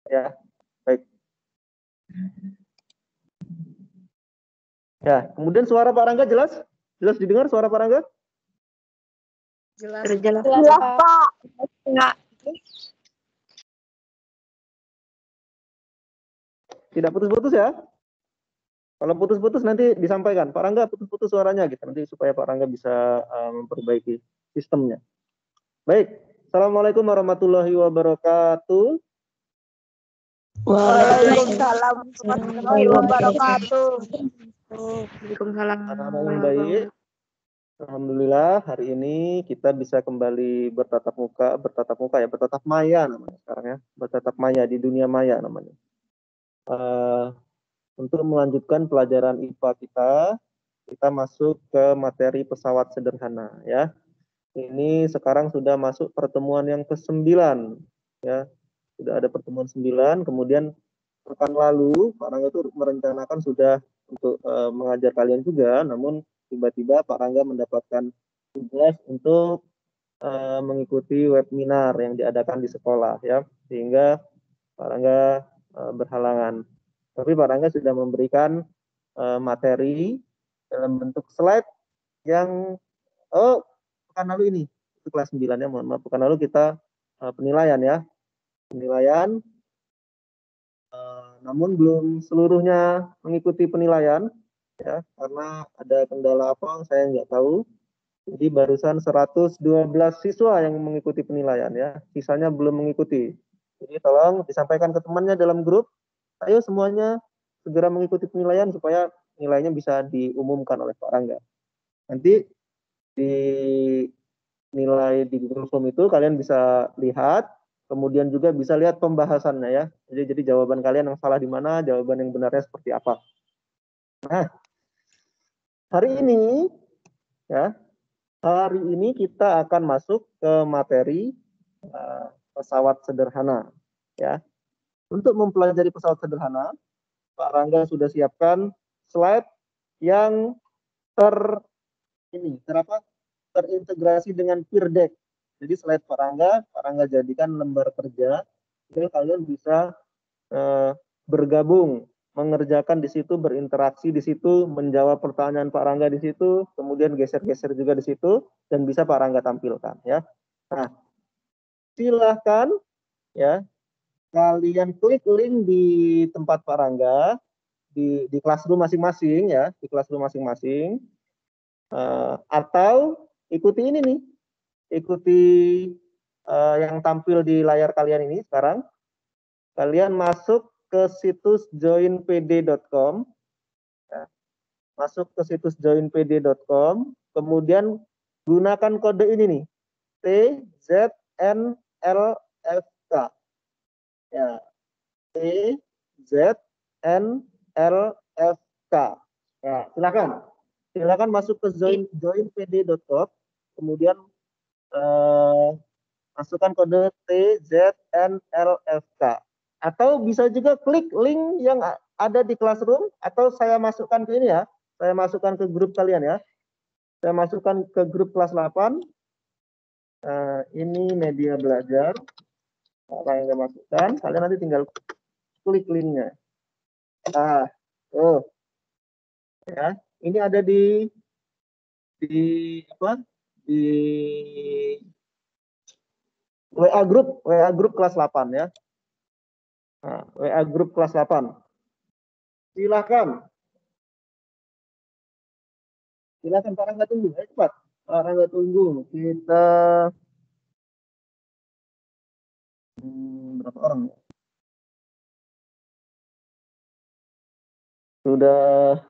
Ya, baik. Ya, kemudian suara Pak Rangga jelas? Jelas didengar suara Pak Rangga? Jelas. Jelas, Pak. Pak. Tidak putus-putus ya? Kalau putus-putus nanti disampaikan, Pak Rangga putus-putus suaranya gitu, nanti supaya Pak Rangga bisa memperbaiki sistemnya. Baik, Assalamualaikum warahmatullahi wabarakatuh. Waalaikumsalam warahmatullahi wabarakatuh. Waalaikumsalam. Anak-anak yang baik, alhamdulillah hari ini kita bisa kembali bertatap muka ya, bertatap maya namanya sekarang ya, bertatap maya di dunia maya namanya. Untuk melanjutkan pelajaran IPA kita masuk ke materi pesawat sederhana ya. Ini sekarang sudah masuk pertemuan yang ke-9 ya. Sudah ada pertemuan 9, kemudian pekan lalu Pak Rangga itu merencanakan sudah untuk mengajar kalian juga, namun tiba-tiba Pak Rangga mendapatkan tugas untuk mengikuti webinar yang diadakan di sekolah ya, sehingga Pak Rangga berhalangan. Tapi Pak Rangga sudah memberikan materi dalam bentuk slide yang pekan lalu ini, itu kelas 9 ya, mohon maaf, pekan lalu kita penilaian ya, penilaian, namun belum seluruhnya mengikuti penilaian ya, karena ada kendala apa saya nggak tahu. Jadi barusan 112 siswa yang mengikuti penilaian ya, sisanya belum mengikuti. Jadi tolong disampaikan ke temannya dalam grup, ayo semuanya segera mengikuti penilaian supaya nilainya bisa diumumkan oleh Pak Rangga. Nanti di nilai di Google Form itu kalian bisa lihat, kemudian juga bisa lihat pembahasannya ya. Jadi jawaban kalian yang salah di mana, jawaban yang benarnya seperti apa. Nah, hari ini ya, hari ini kita akan masuk ke materi pesawat sederhana ya. Untuk mempelajari pesawat sederhana, Pak Rangga sudah siapkan slide yang terintegrasi dengan peer deck. Jadi slide Pak Rangga jadikan lembar kerja, jadi kalian bisa bergabung, mengerjakan di situ, berinteraksi di situ, menjawab pertanyaan Pak Rangga di situ, kemudian geser-geser juga di situ, dan bisa Pak Rangga tampilkan ya. Nah, silahkan ya, kalian klik link di tempat Pak Rangga, di classroom masing-masing ya, di classroom masing-masing, atau ikuti ini nih, ikuti yang tampil di layar kalian ini sekarang. Kalian masuk ke situs joinpd.com, ya. Masuk ke situs joinpd.com, kemudian gunakan kode ini nih, TZNLFK. Ya, TZNLFK. Ya, silakan masuk ke joinpd.com, kemudian masukkan kode TZNLFK. Atau bisa juga klik link yang ada di Classroom, atau saya masukkan ke ini ya, saya masukkan ke grup kalian ya. Saya masukkan ke grup kelas 8. Ini media belajar. Apa yang saya masukkan, kalian nanti tinggal klik linknya. Ya, ini ada di WA grup kelas 8 ya. Nah, WA grup kelas 8. Silakan Pak Rangga tunggu, cepat. Pak Rangga tunggu. Kita berapa orang? Sudah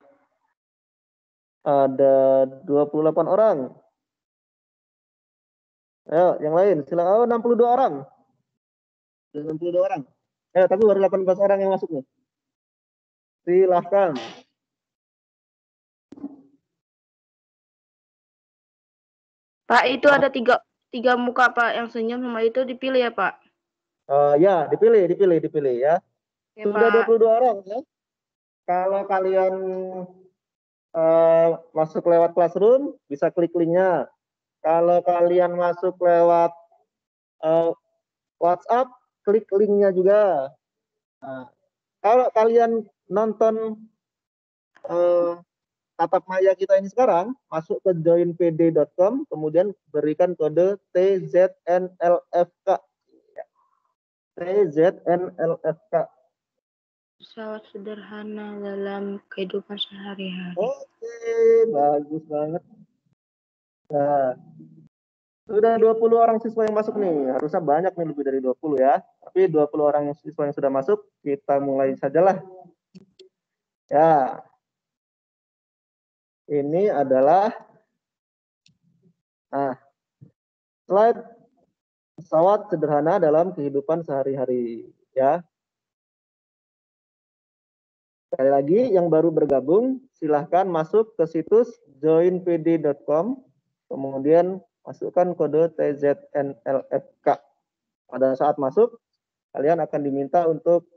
ada 28 orang. Ayo, yang lain silakan. 62 orang. 62 orang. Tapi baru 18 orang yang masuk nih. Silahkan. Pak, itu ada tiga muka Pak yang senyum sama itu dipilih ya Pak? Ya, dipilih ya. Ya sudah Pak. 22 orang ya. Kalau kalian masuk lewat Classroom, bisa klik linknya. Kalau kalian masuk lewat WhatsApp, klik linknya juga. Nah, kalau kalian nonton tatap maya kita ini sekarang, masuk ke joinpd.com, kemudian berikan kode TZNLFK. TZNLFK. Pesawat sederhana dalam kehidupan sehari-hari. Oke, bagus banget. Nah, sudah 20 orang siswa yang masuk nih. Harusnya banyak nih, lebih dari 20 ya. Tapi 20 orang siswa yang sudah masuk, kita mulai sajalah. Ya. Ini adalah slide pesawat sederhana dalam kehidupan sehari-hari ya. Sekali lagi yang baru bergabung silahkan masuk ke situs joinpd.com, kemudian masukkan kode TZNLFK. Pada saat masuk kalian akan diminta untuk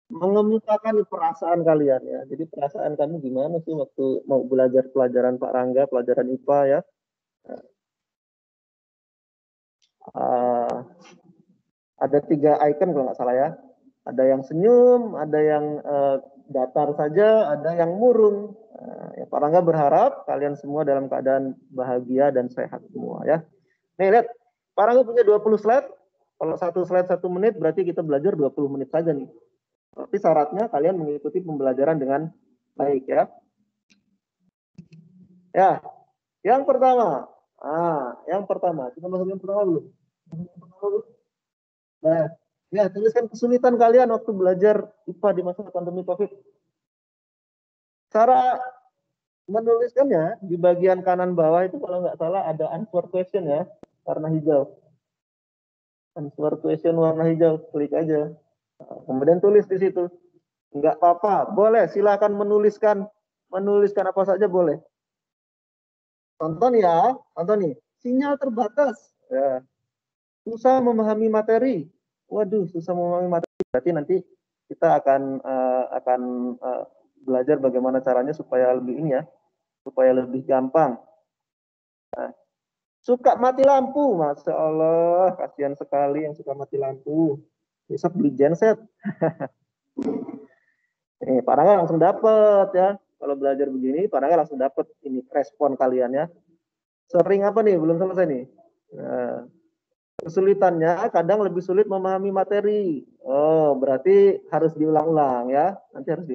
mengemukakan perasaan kalian ya. Jadi perasaan kamu gimana sih waktu mau belajar pelajaran Pak Rangga, pelajaran IPA ya. Ada 3 icon kalau nggak salah ya. Ada yang senyum, ada yang datar saja, ada yang murung. Ya, Pak Rangga berharap kalian semua dalam keadaan bahagia dan sehat semua ya. Nih lihat, Pak Rangga punya 20 slide. Kalau satu slide 1 menit berarti kita belajar 20 menit saja nih. Tapi syaratnya kalian mengikuti pembelajaran dengan baik ya. Ya, yang pertama. Yang pertama. Kita masuk yang pertama dulu. Nah, ya tuliskan kesulitan kalian waktu belajar IPA di masa pandemi COVID. Cara menuliskannya di bagian kanan bawah itu kalau nggak salah ada answer question ya, warna hijau. Answer question warna hijau, klik aja. Kemudian tulis di situ. Nggak apa-apa, boleh silakan menuliskan apa saja boleh. Tonton ya, tonton nih. Sinyal terbatas. Ya. Susah memahami materi. Waduh, susah memahami materi. Berarti nanti kita akan belajar bagaimana caranya supaya lebih ini ya, supaya lebih gampang. Nah, suka mati lampu, masya Allah, kasihan sekali yang suka mati lampu. Besok beli genset. Pak Rangga langsung dapet ya. Kalau belajar begini, Pak Rangga langsung dapet ini respon kalian ya. Sering apa nih? Belum selesai nih. Nah, kesulitannya kadang lebih sulit memahami materi. Oh, berarti harus diulang-ulang ya. Nanti harus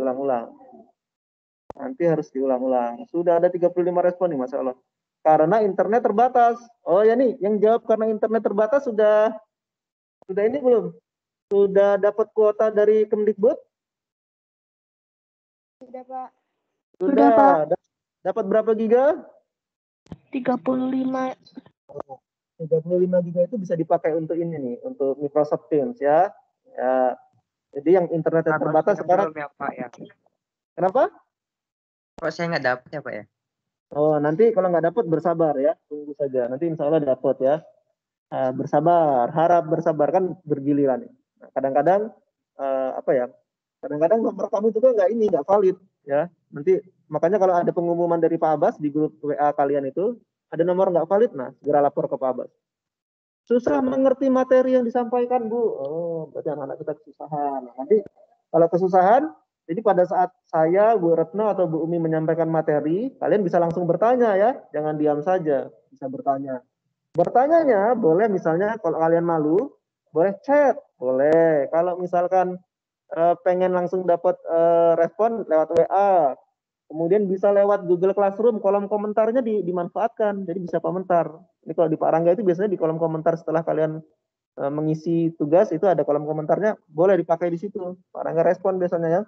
diulang-ulang. Sudah ada 35 respon nih, Masya Allah. Karena internet terbatas. Oh ya nih, yang jawab karena internet terbatas sudah ini belum? Sudah dapat kuota dari Kemdikbud? Sudah, Pak. Sudah, Pak. Dapat berapa giga? 35. 35 giga itu bisa dipakai untuk ini nih, untuk Microsoft Teams ya. Ya. Jadi yang internet terbatas sekarang. Ya, Pak, ya. Kenapa? Kok saya nggak dapat ya, Pak ya? Oh, nanti kalau nggak dapat bersabar ya, tunggu saja. Nanti insya Allah dapat ya. Bersabar, harap bersabar kan bergiliran. Nah, kadang-kadang kadang-kadang nomor kamu juga nggak valid ya. Nanti makanya kalau ada pengumuman dari Pak Abbas di grup WA kalian itu ada nomor nggak valid, nah segera lapor ke Pak Abbas. Susah mengerti materi yang disampaikan, Bu. Oh, berarti anak-anak kita kesusahan. Nah, nanti kalau kesusahan, jadi pada saat saya, Bu Retno atau Bu Umi menyampaikan materi, kalian bisa langsung bertanya ya, jangan diam saja, bisa bertanya. Bertanyanya boleh misalnya kalau kalian malu, boleh chat, boleh. Kalau misalkan pengen langsung dapat respon lewat WA, kemudian bisa lewat Google Classroom, kolom komentarnya dimanfaatkan, jadi bisa komentar. Ini kalau di Pak Rangga itu biasanya di kolom komentar setelah kalian mengisi tugas itu ada kolom komentarnya, boleh dipakai di situ. Pak Rangga respon biasanya ya.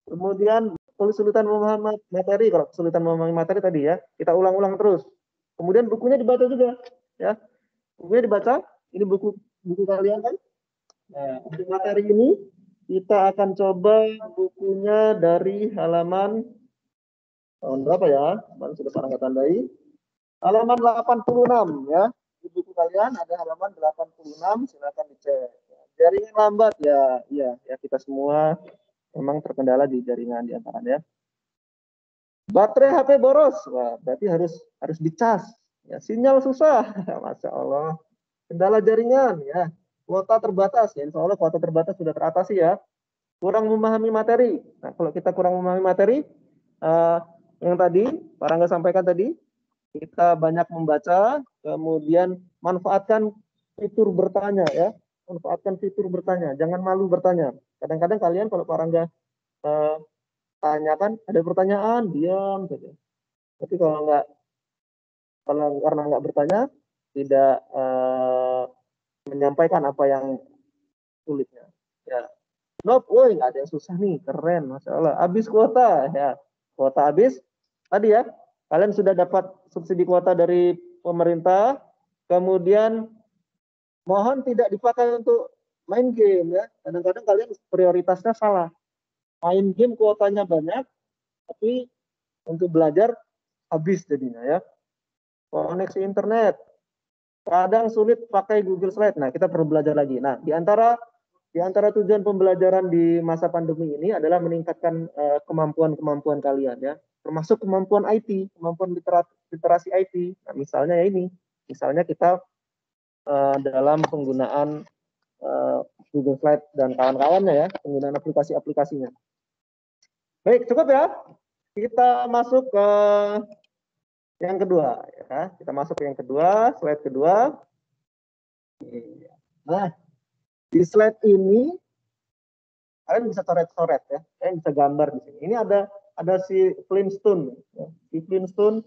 Kemudian kesulitan memahami materi, kalau kesulitan memahami materi tadi ya, kita ulang-ulang terus. Kemudian bukunya dibaca juga, ya. Bukunya dibaca. Ini buku kalian kan. Nah, untuk materi ini kita akan coba bukunya dari halaman tahun berapa ya? Kemarin sudah Pak Rangga tandai. Halaman 86 ya. Di buku kalian ada halaman 86, silakan dicek. Jaringan lambat ya, iya ya kita semua memang terkendala di jaringan di antaranya. Baterai HP boros, wah berarti harus dicas. Ya, sinyal susah, masya Allah. Kendala jaringan ya, kuota terbatas, ya insya Allah kuota terbatas sudah teratasi ya. Kurang memahami materi. Nah, kalau kita kurang memahami materi, yang tadi Pak Rangga sampaikan tadi, kita banyak membaca, kemudian manfaatkan fitur bertanya ya. Manfaatkan fitur bertanya, jangan malu bertanya. Kadang-kadang kalian kalau Pak Rangga tanyakan, ada pertanyaan, diam saja. Tapi karena nggak bertanya, tidak menyampaikan apa yang sulitnya. Ya, Nope, woi nggak ada yang susah nih, keren, masya Allah. Habis kuota, ya, kuota habis. Tadi ya, kalian sudah dapat subsidi kuota dari pemerintah. Kemudian mohon tidak dipakai untuk main game ya. Kadang-kadang kalian prioritasnya salah. Main game kuotanya banyak, tapi untuk belajar habis jadinya ya. Koneksi internet, kadang sulit pakai Google Slide. Nah, kita perlu belajar lagi. Nah, di antara tujuan pembelajaran di masa pandemi ini adalah meningkatkan kemampuan-kemampuan kalian ya, termasuk kemampuan IT, kemampuan literasi IT. Nah, misalnya ya ini, misalnya kita dalam penggunaan Google Slide dan kawan-kawannya ya, penggunaan aplikasi-aplikasinya. Baik, cukup ya. Kita masuk ke yang kedua ya. Kita masuk ke yang kedua, slide kedua. Nah, di slide ini kalian bisa coret-coret ya, kalian bisa gambar di sini. Ini ada si Flintstone, ya. Si Flintstone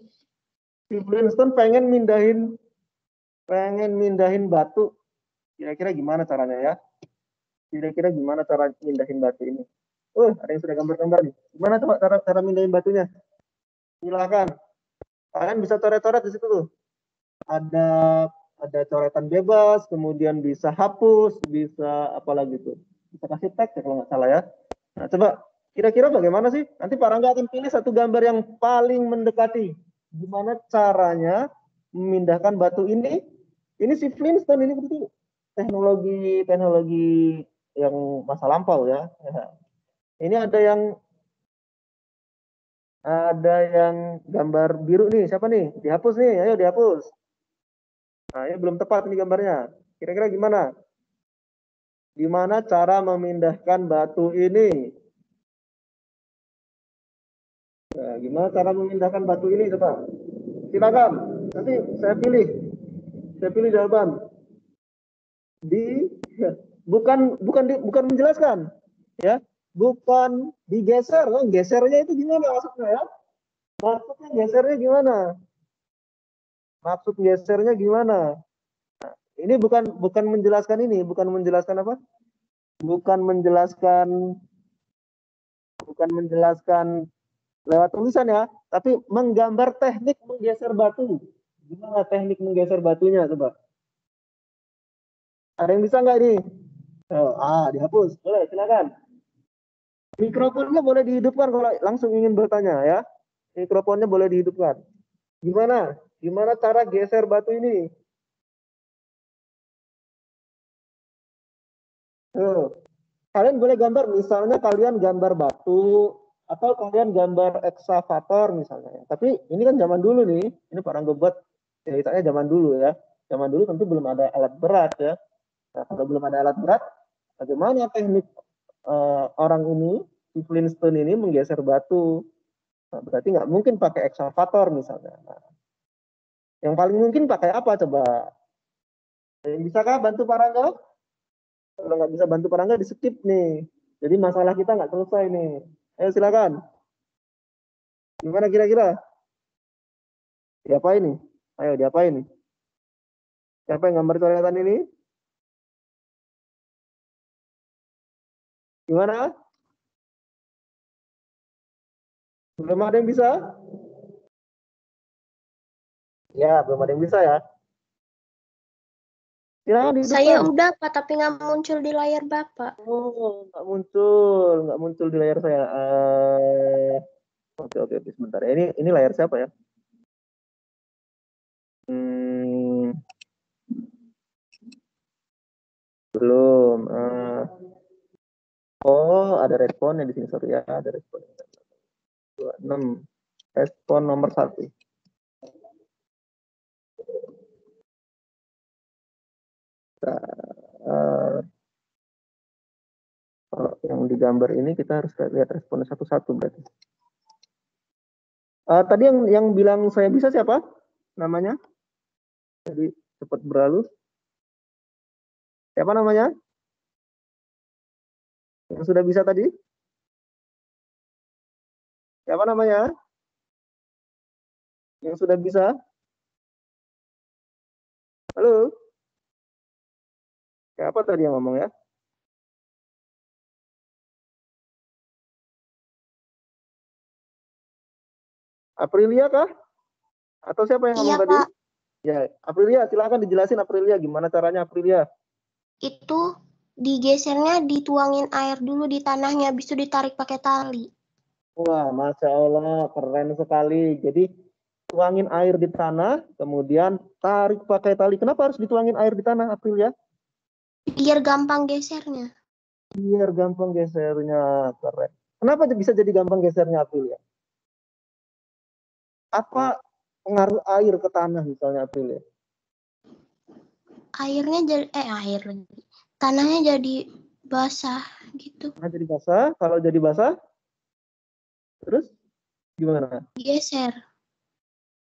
pengen mindahin batu. Kira-kira gimana caranya ya? Kira-kira gimana cara mindahin batu ini? Ada yang sudah gambar-gambar nih. Gimana coba cara mindahin batunya? Silakan. Kalian bisa coret-coret di situ tuh. Ada coretan bebas, kemudian bisa hapus, bisa apa lagi tuh? Bisa kasih tag ya kalau nggak salah ya. Nah, coba kira-kira bagaimana sih? Nanti Pak Rangga akan pilih satu gambar yang paling mendekati. Gimana caranya memindahkan batu ini? Ini si Flintstone ini betul teknologi yang masa lampau ya. Ini ada yang gambar biru nih. Siapa nih? Dihapus nih. Ayo dihapus. Nah, ini belum tepat nih gambarnya. Kira-kira gimana? Gimana cara memindahkan batu ini? Nah, gimana cara memindahkan batu ini coba? Silakan. Nanti saya pilih jawaban. Bukan menjelaskan, ya. Bukan digeser. Gesernya itu gimana maksudnya ya? Maksudnya gesernya gimana? Maksud gesernya gimana? Ini bukan menjelaskan ini, bukan menjelaskan apa? Bukan menjelaskan lewat tulisan ya, tapi menggambar teknik menggeser batu. Gimana teknik menggeser batunya coba? Ada yang bisa nggak ini? Dihapus. Boleh, silakan. Mikrofonnya boleh dihidupkan kalau langsung ingin bertanya ya. Mikrofonnya boleh dihidupkan. Gimana? Gimana cara geser batu ini? Kalian boleh gambar, misalnya kalian gambar batu, atau kalian gambar ekskavator misalnya. Tapi ini kan zaman dulu nih, ini Pak Rangga buat ceritanya zaman dulu ya. Zaman dulu tentu belum ada alat berat ya. Nah, kalau belum ada alat berat, bagaimana teknik orang ini, si Flintstone ini menggeser batu? Nah, berarti nggak mungkin pakai ekskavator misalnya. Nah, yang paling mungkin pakai apa coba? Bisakah bantu Pak Rangga? Kalau nggak bisa bantu Pak Rangga, di skip nih. Jadi masalah kita nggak selesai nih. Ayo silakan. Gimana kira-kira? Diapain nih? Ayo diapain nih? Siapa yang gambar coretan ini? Gimana? Belum ada yang bisa? Ya, belum ada yang bisa ya. Silakan dihidupkan. Saya udah Pak, tapi nggak muncul di layar Bapak. Oh, nggak muncul di layar saya. Oke, sebentar. Ini layar siapa ya? Belum. Ada responnya di sini, sorry ya. Ada respon. 26. Respon nomor 1. Nah, Eh, kalau yang digambar ini kita harus lihat responnya satu-satu berarti. Tadi yang bilang saya bisa siapa? Namanya? Jadi cepat berlalu. Siapa namanya? Yang sudah bisa tadi? Siapa namanya? Yang sudah bisa? Halo? Siapa tadi yang ngomong ya? Aprilia kah? Atau siapa yang ngomong Iya, tadi? Pak. Ya, Aprilia, silakan dijelasin Aprilia. Gimana caranya Aprilia? Itu digesernya dituangin air dulu di tanahnya, habis itu ditarik pakai tali. Wah, Masya Allah, keren sekali. Jadi, tuangin air di tanah, kemudian tarik pakai tali. Kenapa harus dituangin air di tanah, Aprilia? Biar gampang gesernya. Biar gampang gesernya. Keren. Kenapa bisa jadi gampang gesernya, Aprilia? Apa pengaruh air ke tanah misalnya, Aprilia? Airnya jadi tanahnya jadi basah gitu. Nah, jadi basah. Kalau jadi basah, terus gimana? Geser.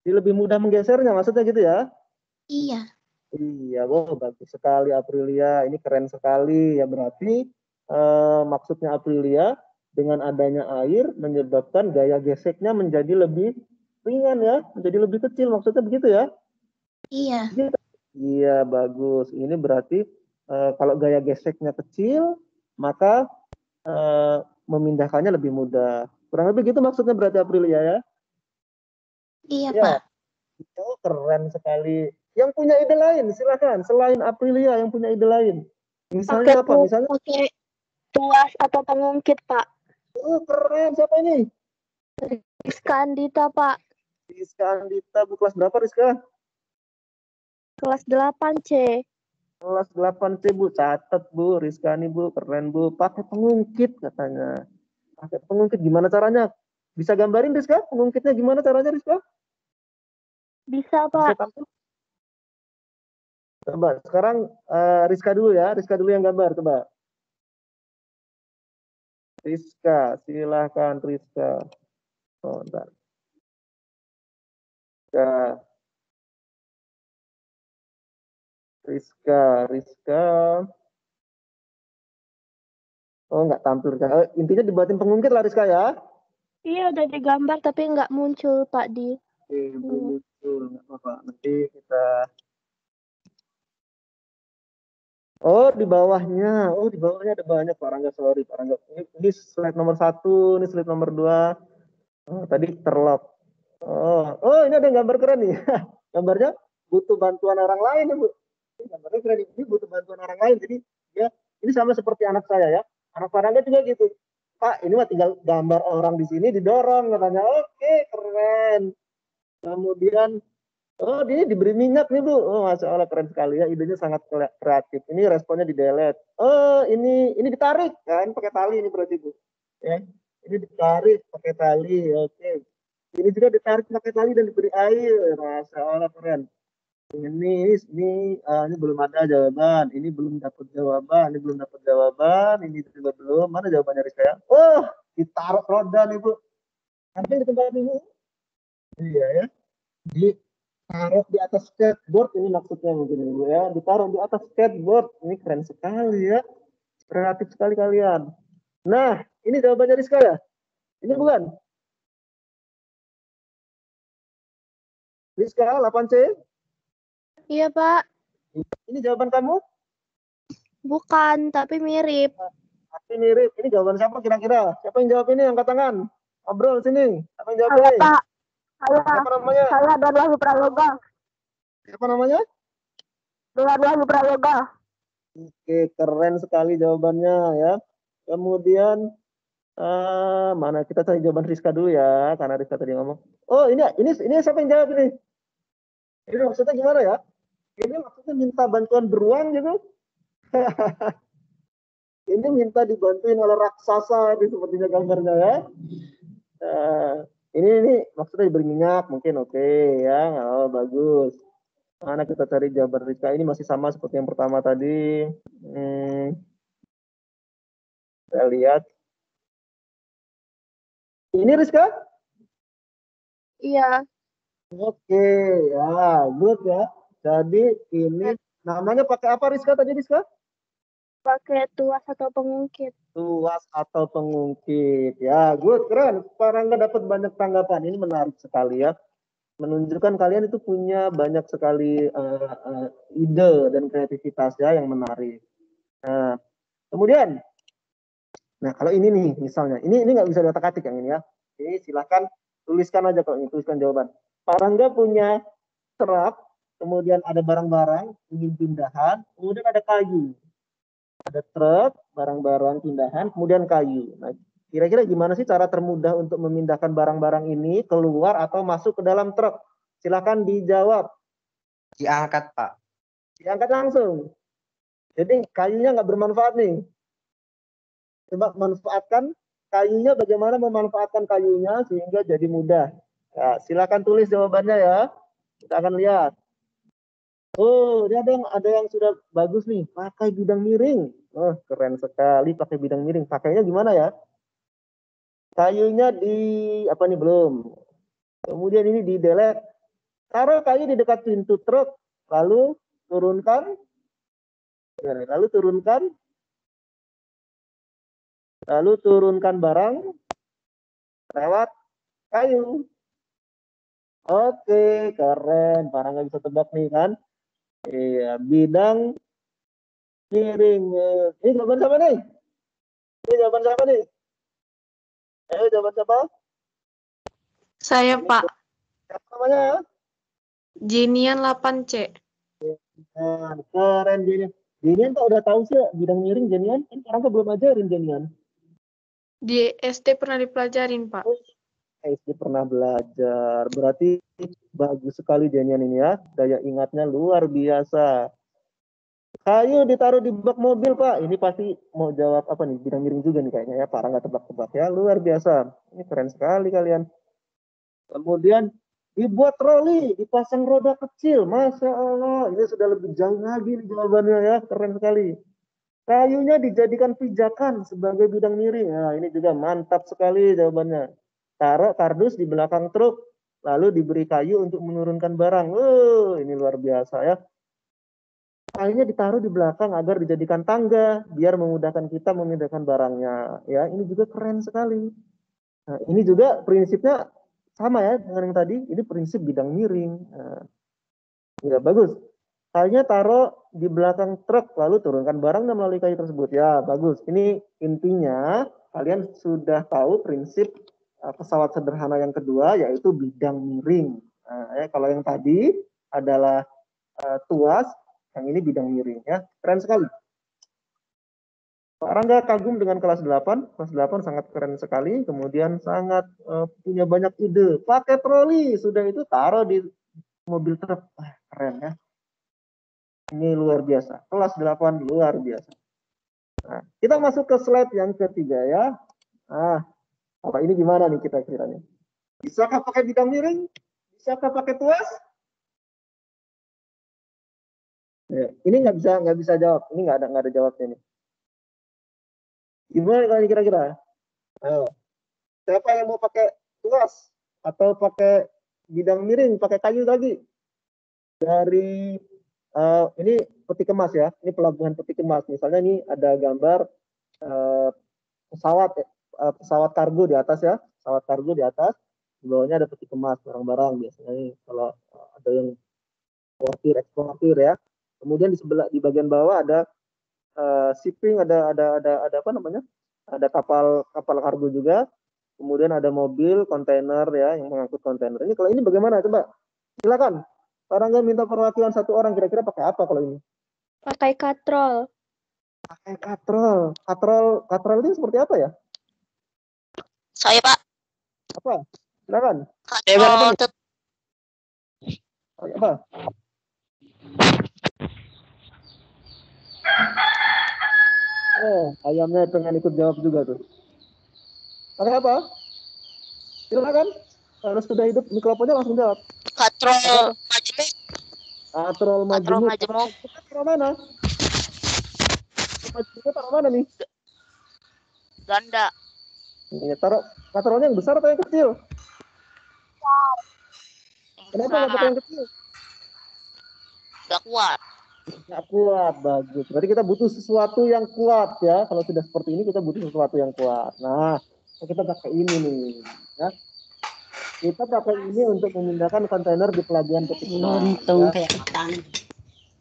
Jadi lebih mudah menggesernya, maksudnya gitu ya? Iya. Iya, wow, bagus sekali Aprilia. Ini keren sekali. Ya berarti maksudnya Aprilia dengan adanya air menyebabkan gaya geseknya menjadi lebih ringan ya, menjadi lebih kecil. Maksudnya begitu ya? Iya. Gitu. Iya, bagus. Ini berarti kalau gaya geseknya kecil, maka memindahkannya lebih mudah. Kurang lebih gitu maksudnya berarti Aprilia ya? Iya, Ya, Pak. itu keren sekali. Yang punya ide lain, silakan. Selain Aprilia yang punya ide lain. Misalnya apa? Misalnya, pakai tuas atau pengungkit, Pak. oh keren. Siapa ini? Rizka Andita, Pak. Rizka Andita, Bu. Kelas berapa, Rizka? Kelas 8C. Kelas 8C, Bu. Catat, Bu. Rizka ini, Bu. Keren, Bu. Pakai pengungkit, katanya. Pakai pengungkit. Gimana caranya? Bisa gambarin, Rizka? Pengungkitnya gimana caranya, Rizka? Bisa, Bisa Pak. tampil? Coba, sekarang Rizka dulu ya. Rizka dulu yang gambar, coba. Rizka, silahkan Rizka. Oh, bentar. Rizka. Oh, nggak tampil. Intinya dibuatin pengungkit lah Rizka ya. Iya, udah digambar tapi nggak muncul, Pak, di... Oke, belum muncul. Nggak apa-apa. Nanti kita... Oh, di bawahnya. Oh, di bawahnya ada banyak, Pak Rangga. Sorry, Pak Rangga. Ini slide nomor 1, ini slide nomor 2. Oh, tadi terlock. Oh, ini ada gambar keren nih. Gambarnya butuh bantuan orang lain, ya, Bu. Ini gambarnya keren. Ini butuh bantuan orang lain. Jadi, ya, ini sama seperti anak saya ya. Anak Pak Rangga juga gitu. Pak, ini mah tinggal gambar orang di sini didorong katanya. Oke, keren. Kemudian, oh dia diberi minyak nih Bu. Oh Masya Allah keren sekali ya. Idenya sangat kreatif. Ini responnya di delete. Oh ini ditarik kan pakai tali ini berarti Bu. Ya, ini ditarik pakai tali. Oke. Ini juga ditarik pakai tali dan diberi air. Masya Allah keren. Ini belum ada jawaban. Ini belum dapat jawaban. Ini belum dapat jawaban. Ini juga belum. Mana jawabannya Rizka ya? Oh, ditaruh roda nih Bu. Nanti di tempat ini. Iya ya. Ditaruh di atas skateboard ini maksudnya mungkin Ibu ya. Ditaruh di atas skateboard. Ini keren sekali ya. Kreatif sekali kalian. Nah, ini jawabannya Rizka ya? Ini bukan? Rizka 8C? Iya, Pak. Ini jawaban kamu? Bukan, tapi mirip. Tapi mirip. Ini jawaban siapa kira-kira? Siapa yang jawab ini? Angkat tangan. Obrol sini. Siapa yang jawab Saya, ini? Pak. Siapa namanya? Saya dan Wahyu Prayoga. Siapa namanya? Dengan Wahyu Prayoga. Oke, keren sekali jawabannya ya. Kemudian mana kita cari jawaban Rizka dulu ya, karena Rizka tadi ngomong. Oh, ini siapa yang jawab ini? Ini maksudnya gimana ya? Ini maksudnya minta bantuan beruang gitu. Ini minta dibantuin oleh raksasa ini sepertinya gambarnya ya. Ini maksudnya diberi minyak mungkin oke ya. Oh, bagus. Mana kita cari jawaban Rizka? Ini masih sama seperti yang pertama tadi. Saya lihat. Ini Rizka? Iya. Oke, ya, good ya. Jadi ini namanya pakai apa Rizka tadi Rizka? Pakai tuas atau pengungkit. Tuas atau pengungkit. Ya, good, keren. Parangga dapat banyak tanggapan. Ini menarik sekali ya. Menunjukkan kalian itu punya banyak sekali ide dan kreativitas ya yang menarik. Nah, kemudian, nah kalau ini nih misalnya, ini nggak bisa diotak-atik yang ini ya. Ini silakan tuliskan aja kalau ini, tuliskan jawaban. Parangga punya truk, kemudian ada barang-barang ingin pindahan, kemudian ada kayu. Ada truk, barang-barang pindahan, kemudian kayu. Nah, kira-kira gimana sih cara termudah untuk memindahkan barang-barang ini keluar atau masuk ke dalam truk? Silakan dijawab. Diangkat, Pak. Diangkat langsung. Jadi kayunya nggak bermanfaat nih. Coba manfaatkan kayunya, bagaimana memanfaatkan kayunya sehingga jadi mudah. Nah, silakan tulis jawabannya ya. Kita akan lihat. Oh, dia ada yang sudah bagus nih, pakai bidang miring. Oh, keren sekali pakai bidang miring. Pakainya gimana ya? Kayunya di apa nih belum. Kemudian ini di delete. Taruh kayu di dekat pintu truk, lalu turunkan. Lalu turunkan barang lewat kayu. Oke, keren. Barang nggak bisa tebak nih kan? Iya, bidang miring. Ini jawaban siapa nih? Ini jawaban siapa nih? Ayo jawaban siapa? Saya, Ini Pak. siapa namanya? Jinian 8C. Nah, keren Jenian. Jenian kok udah tahu sih bidang miring Jenian? Kan orang belum ajarin Jenian. Di SD pernah dipelajarin, Pak. SD pernah belajar. Berarti bagus sekali Jenian ini ya. Daya ingatnya luar biasa. Kayu ditaruh di bak mobil, Pak. Ini pasti mau jawab apa nih? Bidang miring juga nih kayaknya ya. Parah nggak tebak-tebak ya. Luar biasa. Ini keren sekali kalian. Kemudian dibuat troli, dipasang roda kecil. Masya Allah. Ini sudah lebih jauh lagi nih jawabannya ya. Keren sekali. Kayunya dijadikan pijakan sebagai bidang miring. Nah, ini juga mantap sekali jawabannya. Taruh kardus di belakang truk, lalu diberi kayu untuk menurunkan barang. Ini luar biasa ya. Kayunya ditaruh di belakang agar dijadikan tangga, biar memudahkan kita memindahkan barangnya. Ya, ini juga keren sekali. Nah, ini juga prinsipnya sama ya dengan yang tadi. Ini prinsip bidang miring. Nah, ya bagus. Kayunya taruh di belakang truk, lalu turunkan barangnya melalui kayu tersebut. Ya, bagus. Ini intinya kalian sudah tahu prinsip pesawat sederhana yang kedua, yaitu bidang miring. Nah, kalau yang tadi adalah tuas, yang ini bidang miring. Ya, keren sekali. Pak Rangga kagum dengan kelas 8. Kelas 8 sangat keren sekali. Kemudian sangat punya banyak ide. Pakai troli, sudah itu taruh di mobil truk. Keren ya. Ini luar biasa. Kelas 8 luar biasa. Nah, kita masuk ke slide yang ketiga ya. Nah, apa ini gimana nih kita kira nih? Bisakah pakai bidang miring? Bisakah pakai tuas? Ya, ini nggak bisa jawab. Ini nggak ada jawabnya nih. Gimana kalau kira-kira? Ayo. Siapa yang mau pakai tuas atau pakai bidang miring, pakai kayu lagi? Dari ini peti kemas ya, ini pelabuhan peti kemas. Misalnya ini ada gambar pesawat kargo di atas ya, pesawat kargo di atas, di bawahnya ada peti kemas barang-barang biasanya nih, kalau ada yang eksportir ya. Kemudian di bagian bawah ada shipping, ada apa namanya? Ada kapal kargo juga. Kemudian ada mobil kontainer ya yang mengangkut kontainer. Ini kalau ini bagaimana coba? Silakan. Orang nggak minta perwakilan satu orang, kira-kira pakai apa kalau ini? Pakai katrol. Pakai katrol. Katrol itu seperti apa ya? Saya, Pak. Apa? Silakan. Katrol Pakai apa? Oh, ayamnya pengen ikut jawab juga tuh. Pakai apa? Silakan. Harus sudah hidup mikrofonnya langsung jawab. katrol majelis. Katrol Katrol majemuk. majemuk. Taruh mana? Majemuknya taruh mana nih? Ganda. Ini taruh katrolnya yang besar atau yang kecil? Yang Kenapa nggak pakai besar. yang kecil? Gak kuat. Nggak kuat, bagus. Berarti kita butuh sesuatu yang kuat ya. Kalau sudah seperti ini kita butuh sesuatu yang kuat. Nah, kita pakai ini nih. Ya. Kita pakai ini untuk memindahkan kontainer di pelabuhan Petik Mas. Ya. kayak ketang.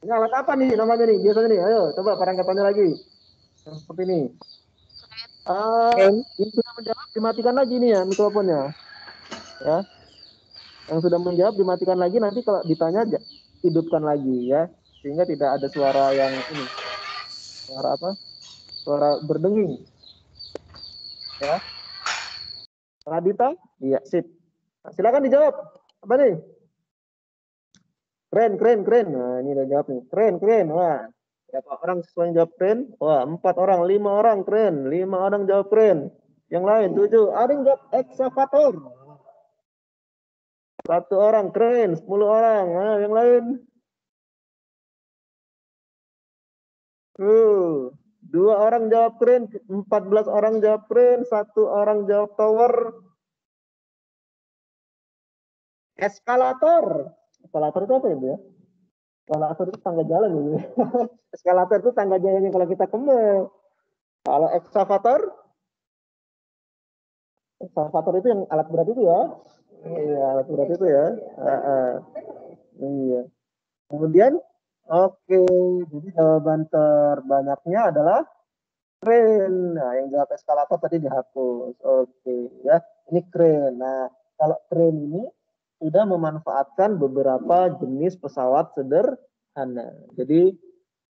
Ini alat apa nih namanya nih? Biasanya nih. Ayo, coba perangkatannya lagi. Yang seperti ini. Yang sudah menjawab dimatikan lagi nih ya mikrofonnya. Ya. Yang sudah menjawab dimatikan lagi, nanti kalau ditanya hidupkan lagi ya. Sehingga tidak ada suara yang ini. Suara apa? Suara berdenging. Ya. Radita? Iya, sip. Nah, silakan dijawab. Apa nih? Keren, keren, keren. Nah, ini udah jawab nih. Keren, keren. Wah, berapa orang sesuai yang jawab keren? Wah, 4 orang, 5 orang keren. 5 orang jawab keren. Yang lain 7. Ada yang jawab eksavator. 1 orang keren, 10 orang. Nah, yang lain. 2 orang jawab keren, 14 orang jawab keren, 1 orang jawab tower. Eskalator. Eskalator itu apa ya, Bu ya? Eskalator itu tangga jalan ini. Eskalator itu tangga jalannya kalau kita ke mall. Kalau eksavator, eksavator itu yang alat berat itu ya. Iya, alat berat itu ya. Iya. Kemudian, oke, jadi jawaban terbanyaknya adalah keren. Nah, yang jawab eskalator tadi dihapus. Oke, ya. Ini keren. Nah, kalau keren ini sudah memanfaatkan beberapa jenis pesawat sederhana. Jadi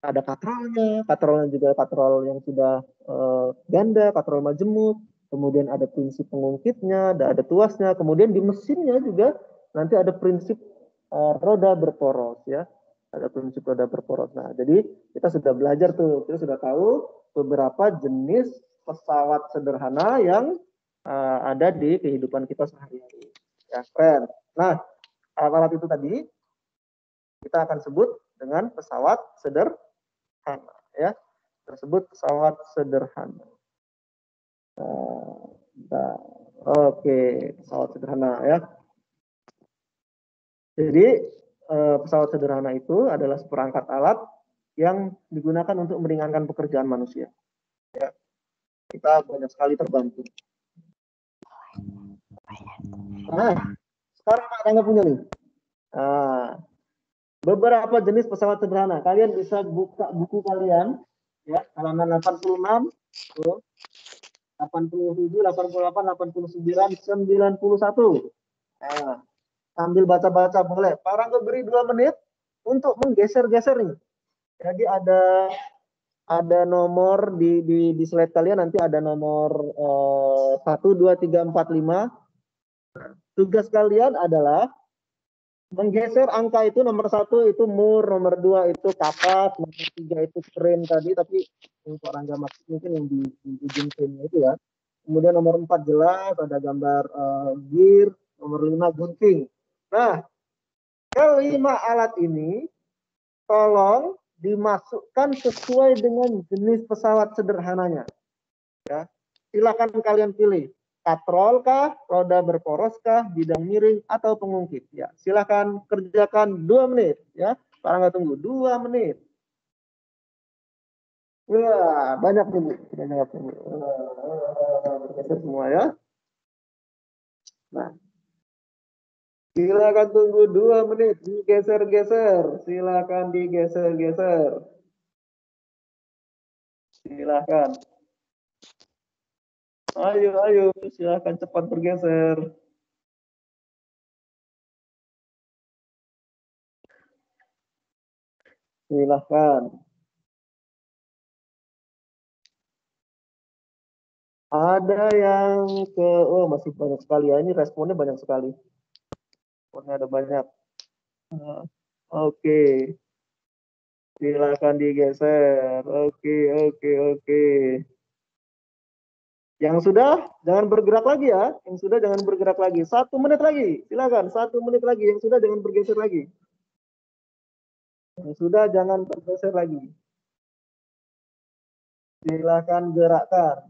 ada katrolnya juga katrol yang sudah ganda, katrol majemuk. Kemudian ada prinsip pengungkitnya, ada tuasnya. Kemudian di mesinnya juga nanti ada prinsip roda berporos ya. Ada prinsip roda berporos. Nah, jadi kita sudah belajar tuh, kita sudah tahu beberapa jenis pesawat sederhana yang ada di kehidupan kita sehari-hari. Ya, keren. Nah, alat itu tadi kita akan sebut dengan pesawat sederhana, ya. Tersebut pesawat sederhana. Oke, pesawat sederhana ya. Jadi pesawat sederhana itu adalah seperangkat alat yang digunakan untuk meringankan pekerjaan manusia. Ya. Kita banyak sekali terbantu. Nah, sekarang Pak Tangga punya nih. Nah, beberapa jenis pesawat sederhana. Kalian bisa buka buku kalian, ya, halaman 86, 87, 88, 89, 91. Nah, sambil baca-baca boleh. Parangga beri 2 menit untuk menggeser-geser nih. Jadi ada nomor di slide kalian, nanti ada nomor 1, 2, 3, 4, 5. Tugas kalian adalah menggeser angka itu. Nomor 1 itu mur, nomor 2 itu kapas, nomor 3 itu keren tadi, tapi untuk Rangga maksud mungkin yang di ujung frame itu ya. Kemudian nomor 4 jelas ada gambar gear, nomor 5 gunting. Nah, kelima alat ini tolong dimasukkan sesuai dengan jenis pesawat sederhananya. Ya, silakan kalian pilih. Katrol kah, roda berporos kah, bidang miring atau pengungkit. Ya, silakan kerjakan 2 menit. Ya, para nggak tunggu 2 menit. Wah, banyak nih Bu. Banyak nih Bu. Bergeser semua ya. Nah, silakan tunggu 2 menit. Digeser-geser. Silakan digeser-geser. Silakan. Ayo, ayo, silakan cepat bergeser. Silakan. Ada yang masih banyak sekali ya. Ini responnya banyak sekali. Responnya ada banyak. Oke. Silakan digeser. Oke. Yang sudah jangan bergerak lagi ya. Yang sudah jangan bergerak lagi. 1 menit lagi. Silakan 1 menit lagi. Yang sudah jangan bergeser lagi. Yang sudah jangan bergeser lagi. Silakan gerakkan.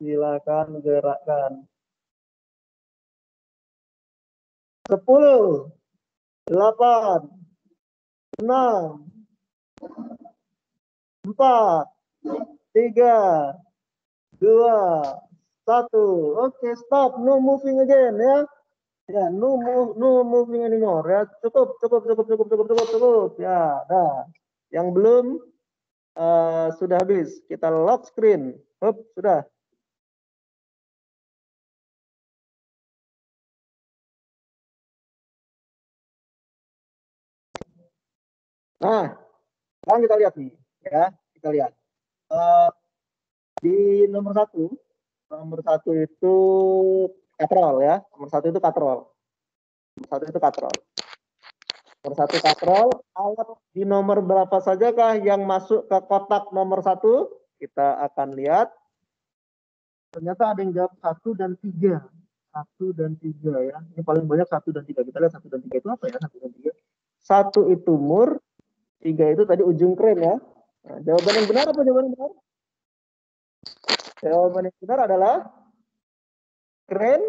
Silakan gerakkan. 10, 8, 6, 4, 3, 2, 1. Oke, stop. No moving again ya. Ya, no moving anymore ya. Cukup. Ya, dah. Yang belum sudah habis. Kita lock screen. Sudah. Nah, sekarang kita lihat nih, ya. Kita lihat. Di nomor satu itu katrol ya. Nomor satu itu katrol. Nomor satu katrol. Alat di nomor berapa sajakah yang masuk ke kotak nomor satu? Kita akan lihat. Ternyata ada yang jawab 1 dan 3. 1 dan 3 ya. Ini paling banyak 1 dan 3. Kita lihat 1 dan 3 itu apa ya? 1 dan 3. 1 itu mur, 3 itu tadi ujung kren ya. Nah, jawaban yang benar apa jawaban yang benar? Jawaban yang benar adalah kren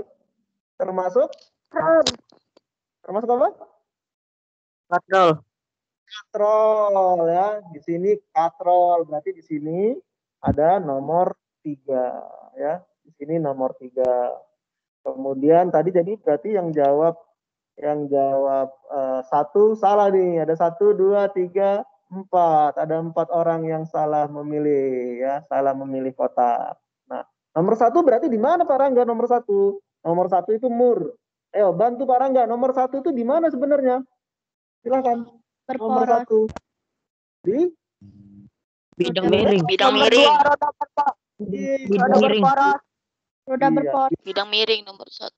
termasuk apa? Katrol ya. Di sini katrol, berarti di sini ada nomor 3 ya. Di sini nomor 3. Kemudian tadi jadi berarti yang jawab 1 salah nih. Ada 1, 2, 3, 4. Ada 4 orang yang salah memilih ya, salah memilih kotak. Nah, nomor 1 berarti di mana Pak Rangga nomor 1? Nomor 1 itu mur. Ayo bantu Pak Rangga, nomor 1 itu di mana sebenarnya? Silakan. Nomor 1 di bidang miring. Bidang miring. Bidang miring. Roda berporos. Bidang miring nomor 1.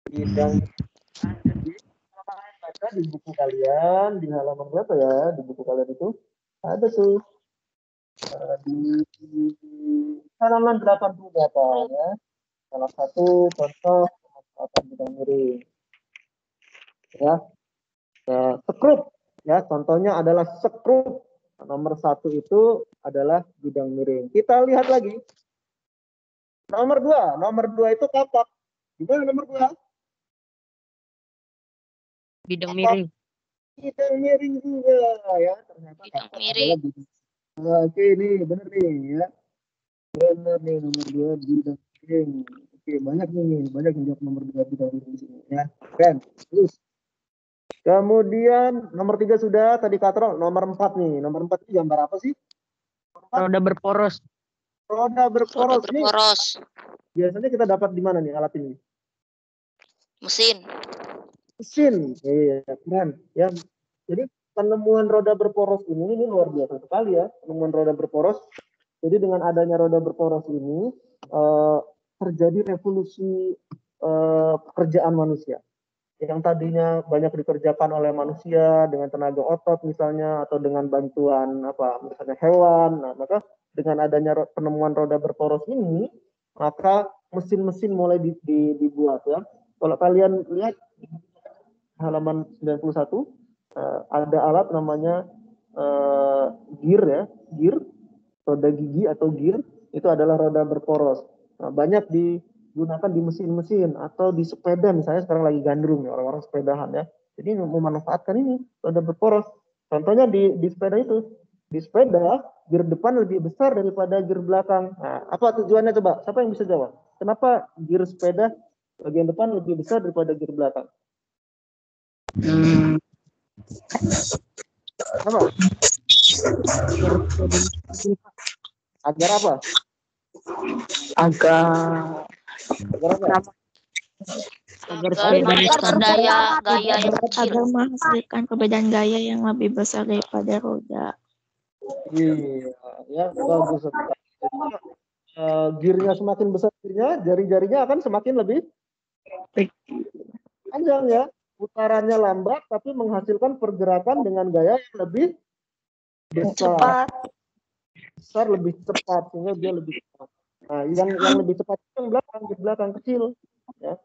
Bidang baca di buku kalian di halaman berapa ya? Di buku kalian itu ada tuh di halaman 80 berapa ya? Salah satu contoh pemanfaatan bidang miring ya. Sekrup ya, contohnya adalah sekrup. Nomor 1 itu adalah bidang miring. Kita lihat lagi. Nomor 2 itu kapak. Gimana nomor 2? Bidang miring. Bidang miring juga ya. Ternyata Bidang kapak miring. adalah bidang. Oke, ini benar nih ya. Benar nih nomor 2 bidang miring. Oke, banyak yang jawab nomor 2 bidang miring di sini ya. Keren. Terus. Kemudian nomor 3 sudah tadi katrol. Nomor 4 nih. Nomor 4 itu gambar apa sih? Roda berporos. Roda berporos. Roda berporos. Biasanya kita dapat di mana nih alat ini? Mesin. Iya, keren ya. Jadi penemuan roda berporos ini luar biasa sekali ya, penemuan roda berporos. Jadi dengan adanya roda berporos ini terjadi revolusi pekerjaan manusia. Yang tadinya banyak dikerjakan oleh manusia dengan tenaga otot misalnya, atau dengan bantuan misalnya hewan. Nah, maka dengan adanya penemuan roda berporos ini, maka mesin-mesin mulai dibuat ya. Kalau kalian lihat halaman 91 ada alat namanya gear ya, roda gigi atau gear, itu adalah roda berporos. Nah, banyak digunakan di mesin-mesin atau di sepeda, misalnya sekarang lagi gandrung ya, orang-orang sepedahan ya. Jadi memanfaatkan ini roda berporos. Contohnya di sepeda itu, di sepeda gear depan lebih besar daripada gear belakang. Nah, apa tujuannya coba? Siapa yang bisa jawab? Kenapa gear sepeda bagian depan lebih besar daripada gear belakang? Apa? Agar apa? Agar Gaya yang kecil. Agar menghasilkan perbedaan gaya yang lebih besar daripada roda. Iya, ya bagus sekali. Gearnya semakin besar jari-jarinya akan semakin lebih panjang ya. Putarannya lambat tapi menghasilkan pergerakan dengan gaya yang lebih besar. Lebih cepat sehingga dia lebih cepat. Nah, yang lebih cepat itu yang belakang kecil ya.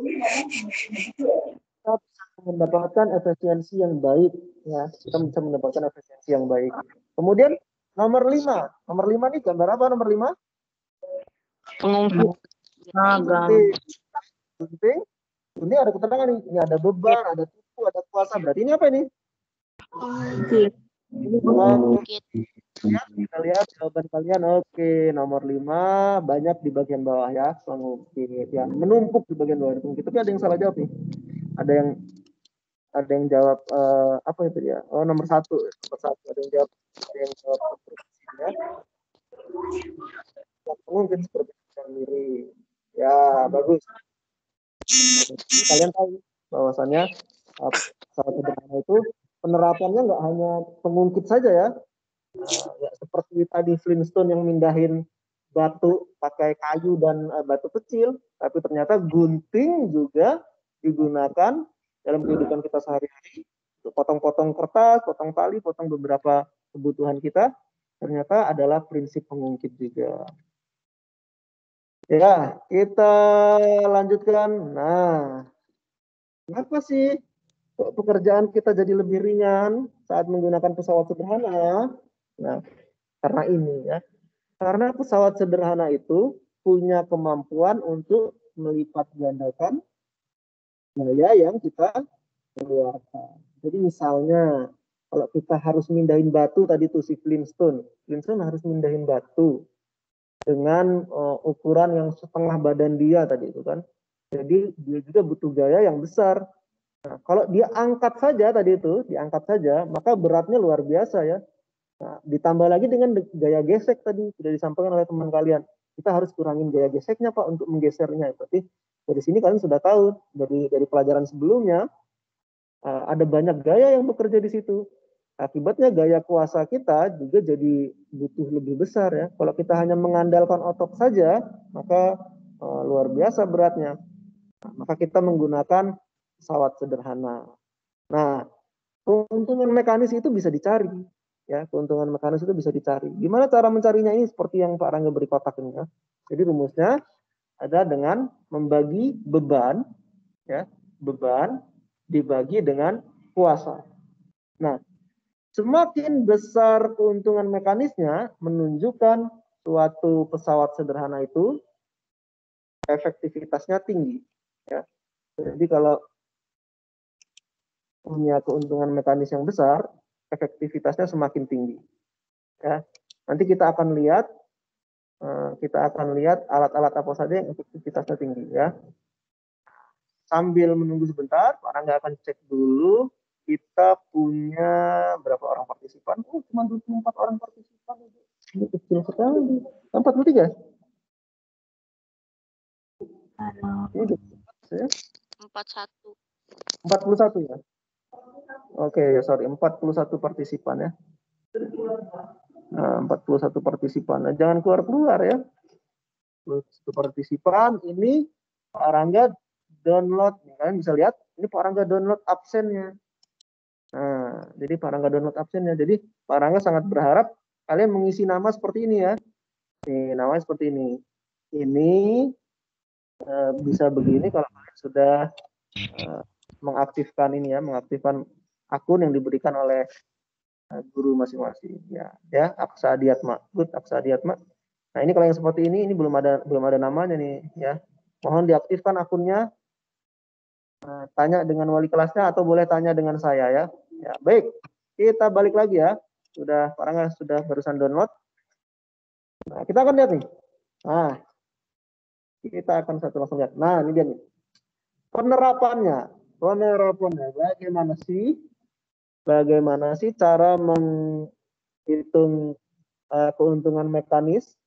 kita bisa mendapatkan efisiensi yang baik, ya. Kita bisa mendapatkan efisiensi yang baik. Kemudian nomor 5 ini gambar apa nomor 5? Pengungkit tenaga. Gunting. Ini ada keterangan nih. Ini ada beban, ada tubuh, ada kuasa. Berarti ini apa ini? Ini Bukit. ya, kita lihat jawaban kalian. Oke, nomor 5 banyak di bagian bawah ya, pengungkit ya, menumpuk di bagian bawah pengungkit. Tapi ada yang salah jawab nih. Ada yang jawab apa itu dia? Oh, nomor 1. Ada yang jawab ya. Pengungkit seperti yang miring. Ya, bagus. Jadi, kalian tahu bahwasannya pesawat sederhana itu penerapannya nggak hanya pengungkit saja ya. Ya, seperti tadi Flintstone yang mindahin batu pakai kayu dan batu kecil, tapi ternyata gunting juga digunakan dalam kehidupan kita sehari-hari untuk potong-potong kertas, potong tali, potong beberapa kebutuhan kita, ternyata adalah prinsip pengungkit juga. Ya, kita lanjutkan. Nah, kenapa sih pekerjaan kita jadi lebih ringan saat menggunakan pesawat sederhana? Nah, karena ini ya. Karena pesawat sederhana itu punya kemampuan untuk melipat gandakan daya yang kita keluarkan. Jadi misalnya kalau kita harus mindahin batu tadi tuh si Flintstone harus mindahin batu dengan ukuran yang setengah badan dia tadi itu kan. Jadi dia juga butuh gaya yang besar. Nah, kalau dia angkat saja tadi itu, diangkat saja, maka beratnya luar biasa ya. Nah, ditambah lagi dengan gaya gesek tadi sudah disampaikan oleh teman kalian. Kita harus kurangin gaya geseknya Pak untuk menggesernya. Berarti dari sini kalian sudah tahu dari pelajaran sebelumnya ada banyak gaya yang bekerja di situ. Akibatnya gaya kuasa kita juga jadi butuh lebih besar ya. Kalau kita hanya mengandalkan otot saja, maka luar biasa beratnya. Nah, maka kita menggunakan pesawat sederhana. Nah, keuntungan mekanis itu bisa dicari. Ya, keuntungan mekanis itu bisa dicari. Gimana cara mencarinya ini seperti yang Pak Rangga beri kotak ini ya. Jadi rumusnya ada dengan membagi beban ya, beban dibagi dengan kuasa. Nah, semakin besar keuntungan mekanisnya menunjukkan suatu pesawat sederhana itu efektivitasnya tinggi ya. Jadi kalau punya keuntungan mekanis yang besar, efektivitasnya semakin tinggi. Ya, nanti kita akan lihat alat-alat apa saja yang efektivitasnya tinggi ya. Sambil menunggu sebentar, Pak Rangga akan cek dulu kita punya berapa orang partisipan. Oh, cuma 24 orang partisipan. Ini kecil sekali. 43? Ini ya. 41. 41 ya. Oke, sorry, 41 partisipan ya. Nah, 41 partisipan. Nah, jangan keluar-keluar ya. 41 partisipan ini Pak Rangga download. Kalian bisa lihat, ini Pak Rangga download absennya. Nah, jadi Pak Rangga download absennya. Jadi Pak Rangga sangat berharap kalian mengisi nama seperti ini ya. Nih, namanya seperti ini. Ini bisa begini kalau kalian sudah mengaktifkan ini ya, mengaktifkan akun yang diberikan oleh guru masing-masing ya. Aksa Adiatma. Good, Aksa Adiatma. Nah, ini kalau yang seperti ini belum ada namanya nih ya. Mohon diaktifkan akunnya. Tanya dengan wali kelasnya atau boleh tanya dengan saya ya. Ya, baik. Kita balik lagi ya. Sudah Pak Rangga sudah barusan download. Nah, kita akan lihat nih. Nah, kita akan langsung lihat. Nah, ini dia nih. Penerapannya bagaimana sih cara menghitung keuntungan mekanis?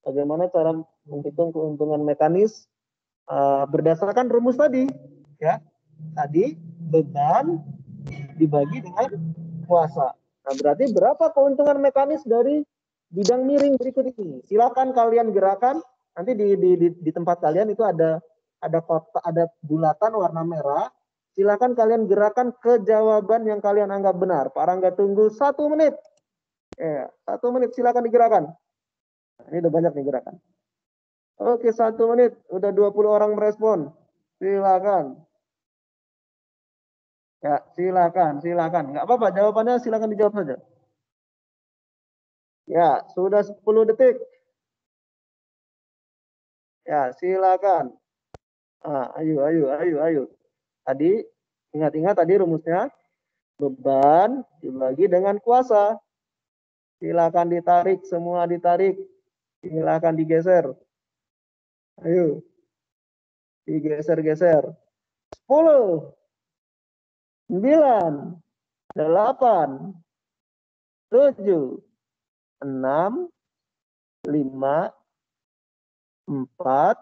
Bagaimana cara menghitung keuntungan mekanis berdasarkan rumus tadi ya. Tadi beban dibagi dengan kuasa. Nah, berarti berapa keuntungan mekanis dari bidang miring berikut ini? Silakan kalian gerakan. Nanti di tempat kalian itu ada bulatan warna merah. Silakan kalian gerakan ke jawaban yang kalian anggap benar. Pak Rangga tunggu 1 menit. 1 menit silakan digerakkan. Nah, ini udah banyak nih gerakan. Oke, 1 menit. Udah 20 orang merespon. Silakan. Ya, silakan. Nggak apa-apa, jawabannya silakan dijawab saja. Ya, sudah 10 detik. Ya, silakan. Ayo. Tadi, ingat-ingat tadi rumusnya. Beban dibagi dengan kuasa. Silakan ditarik, semua ditarik. Silakan digeser. Ayo. Digeser-geser. 10, 9, 8, 7, 6, 5, 4,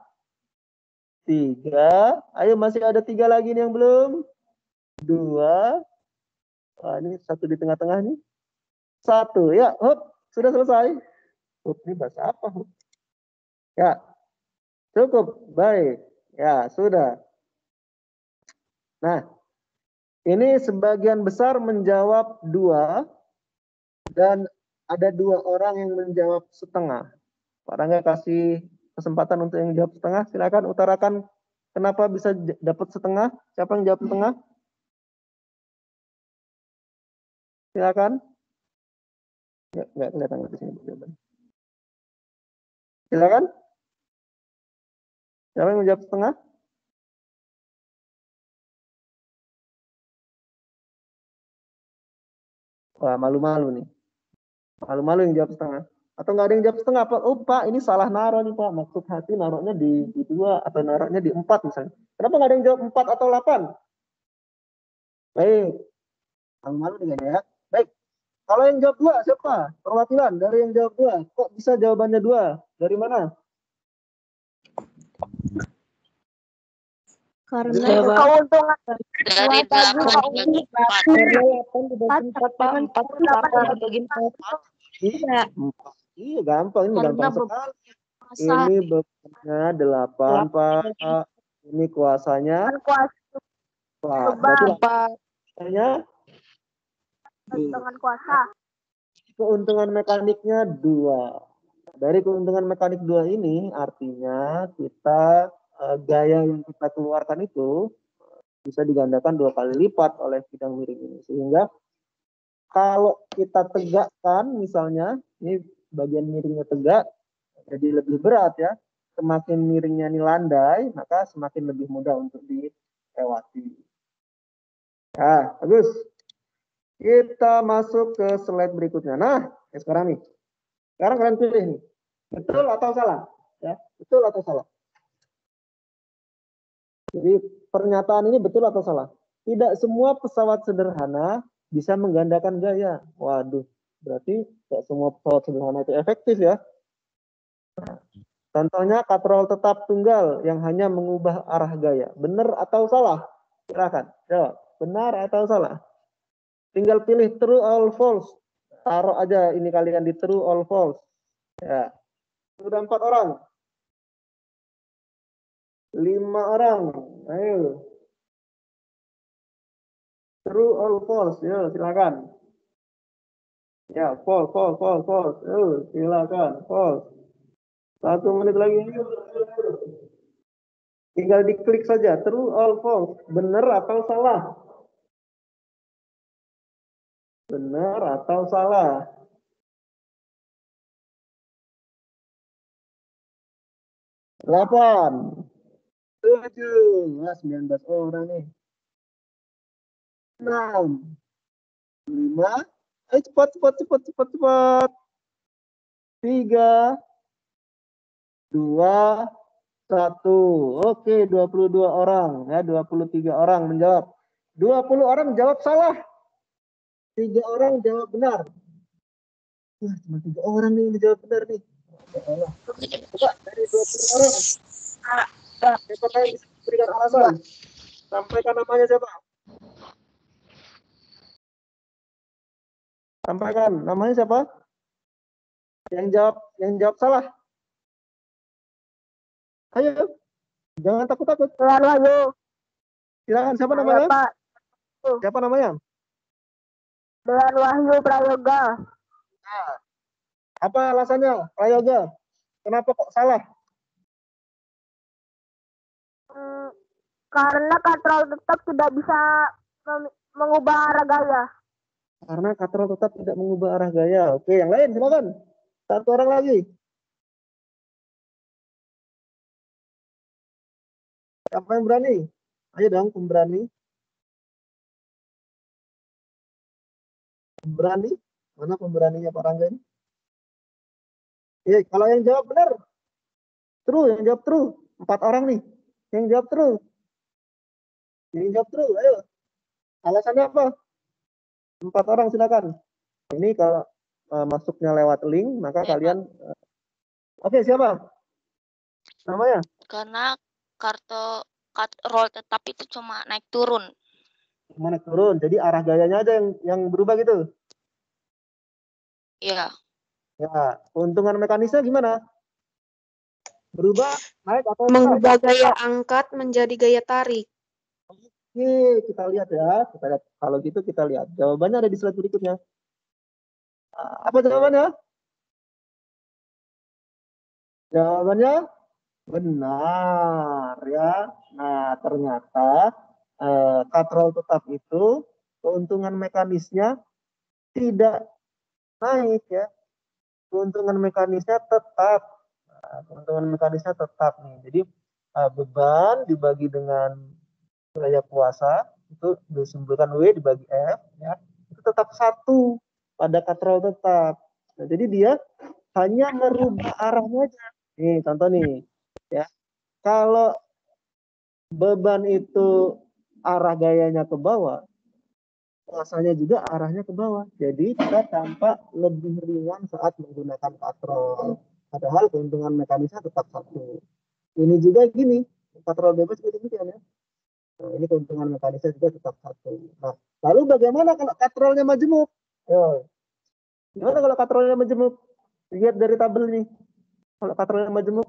3. Ayo, masih ada 3 lagi nih yang belum. 2. Wah, ini 1 di tengah-tengah nih. 1. Ya, hop. Sudah selesai. Hop, ini bahasa apa? Hop? Ya, cukup. Baik. Ya, sudah. Nah, ini sebagian besar menjawab 2. Dan ada 2 orang yang menjawab setengah. Pak Rangga kasih kesempatan untuk yang jawab setengah. Silakan utarakan kenapa bisa dapat setengah. Siapa yang jawab setengah? Silakan. Nggak kelihatan di sini jawaban. Silakan. Siapa yang menjawab setengah? Wah, malu-malu nih. Malu-malu yang jawab setengah. Atau nggak ada yang jawab setengah, Pak? Oh, Pak, ini salah naruh nih, Pak. Maksud hati naruhnya di 2 atau naruhnya di 4 misalnya. Kenapa nggak ada yang jawab 4 atau 8? Baik. Malu-malu nih ya. Baik. Kalau yang jawab 2, siapa? Perwakilan dari yang jawab 2. Kok bisa jawabannya 2? Dari mana? Karena Keuntungan Dari 8 dibagi 4. Iya, gampang. Ini gampang sekali. Ini bebannya 8, Pak. Ini kuasanya. Pak. Berarti kuasanya dengan kuasa. keuntungan mekaniknya 2. Dari keuntungan mekanik 2 ini artinya kita gaya yang kita keluarkan itu bisa digandakan 2 kali lipat oleh bidang miring ini. Sehingga kalau kita tegakkan misalnya, ini bagian miringnya tegak, jadi lebih berat ya. Semakin miringnya ini landai, maka semakin lebih mudah untuk dilewati. Nah, bagus. Kita masuk ke slide berikutnya. Nah, sekarang nih. Sekarang kalian pilih nih. Betul atau salah? Ya, betul atau salah? Jadi pernyataan ini betul atau salah? Tidak semua pesawat sederhana bisa menggandakan gaya. Waduh, berarti tidak semua pesawat sederhana itu efektif ya. Contohnya katrol tetap tunggal yang hanya mengubah arah gaya. Benar atau salah? Silakan jawab. Benar atau salah? Tinggal pilih true or false. Taruh aja ini kalian di true or false. Ya. Sudah 4 orang. 5 orang. Ayo. True or false? Yo, silakan. Ya, false. Yo, silakan. False. 1 menit lagi. Tinggal diklik saja. True or false? Benar atau salah? Benar atau salah? Delapan. 7. 19 orang nih. 6. 5. Ayo cepat. 3. 2. 1. Oke, 22 orang. Ya, 23 orang menjawab. 20 orang jawab salah. 3 orang jawab benar. Cuma 3 orang nih yang dijawab benar nih. Coba dari 20 orang. Siapa yang bisa memberikan alasan? Sampaikan namanya siapa? Sampaikan namanya siapa? Yang jawab salah. Ayo, jangan takut-takut. Silakan, siapa namanya? Pak. Siapa namanya? Dengan Wahyu Prayoga. Nah, apa alasannya, Prayoga? Kenapa kok salah? Karena katrol tetap tidak bisa mengubah arah gaya. Karena katrol tetap tidak mengubah arah gaya. Oke, yang lain silakan. Satu orang lagi. Siapa yang berani? Ayo dong, pemberani. Pemberani? Mana pemberaninya Pak Rangga ini? Kalau yang jawab benar, true. Yang jawab true. 4 orang nih. Yang jawab true. Yang jawab true, ayo. Alasannya apa? 4 orang silakan. Ini kalau masuknya lewat link, maka Ya, kalian... Oke, siapa? Namanya? Karena katrol tetap itu cuma naik turun. Mana turun? Jadi arah gayanya aja yang berubah gitu. Iya. Ya, keuntungan mekanisnya gimana? Berubah, naik atau Mengubah gaya angkat menjadi gaya tarik. Oke, kita lihat ya. Kita lihat. Kalau gitu kita lihat. Jawabannya ada di slide berikutnya. Apa jawabannya? Jawabannya benar ya. Nah, ternyata katrol tetap itu keuntungan mekanisnya tidak naik ya. Keuntungan mekanisnya tetap. Keuntungan mekanisnya tetap nih. Jadi beban dibagi dengan gaya kuasa itu disimpulkan W dibagi F ya. Itu tetap 1 pada katrol tetap. Nah, jadi dia hanya merubah arahnya aja. Nih, contoh nih ya. Kalau beban itu arah gayanya ke bawah, kuasanya juga arahnya ke bawah. Jadi kita tampak lebih ringan saat menggunakan katrol. Padahal keuntungan mekanisnya tetap 1. Ini juga gini, katrol bebas juga demikian ya. Nah, ini keuntungan mekanisnya juga tetap 1. Nah, lalu bagaimana kalau katrolnya majemuk? Gimana kalau katrolnya majemuk? Lihat dari tabel nih. Kalau katrolnya majemuk,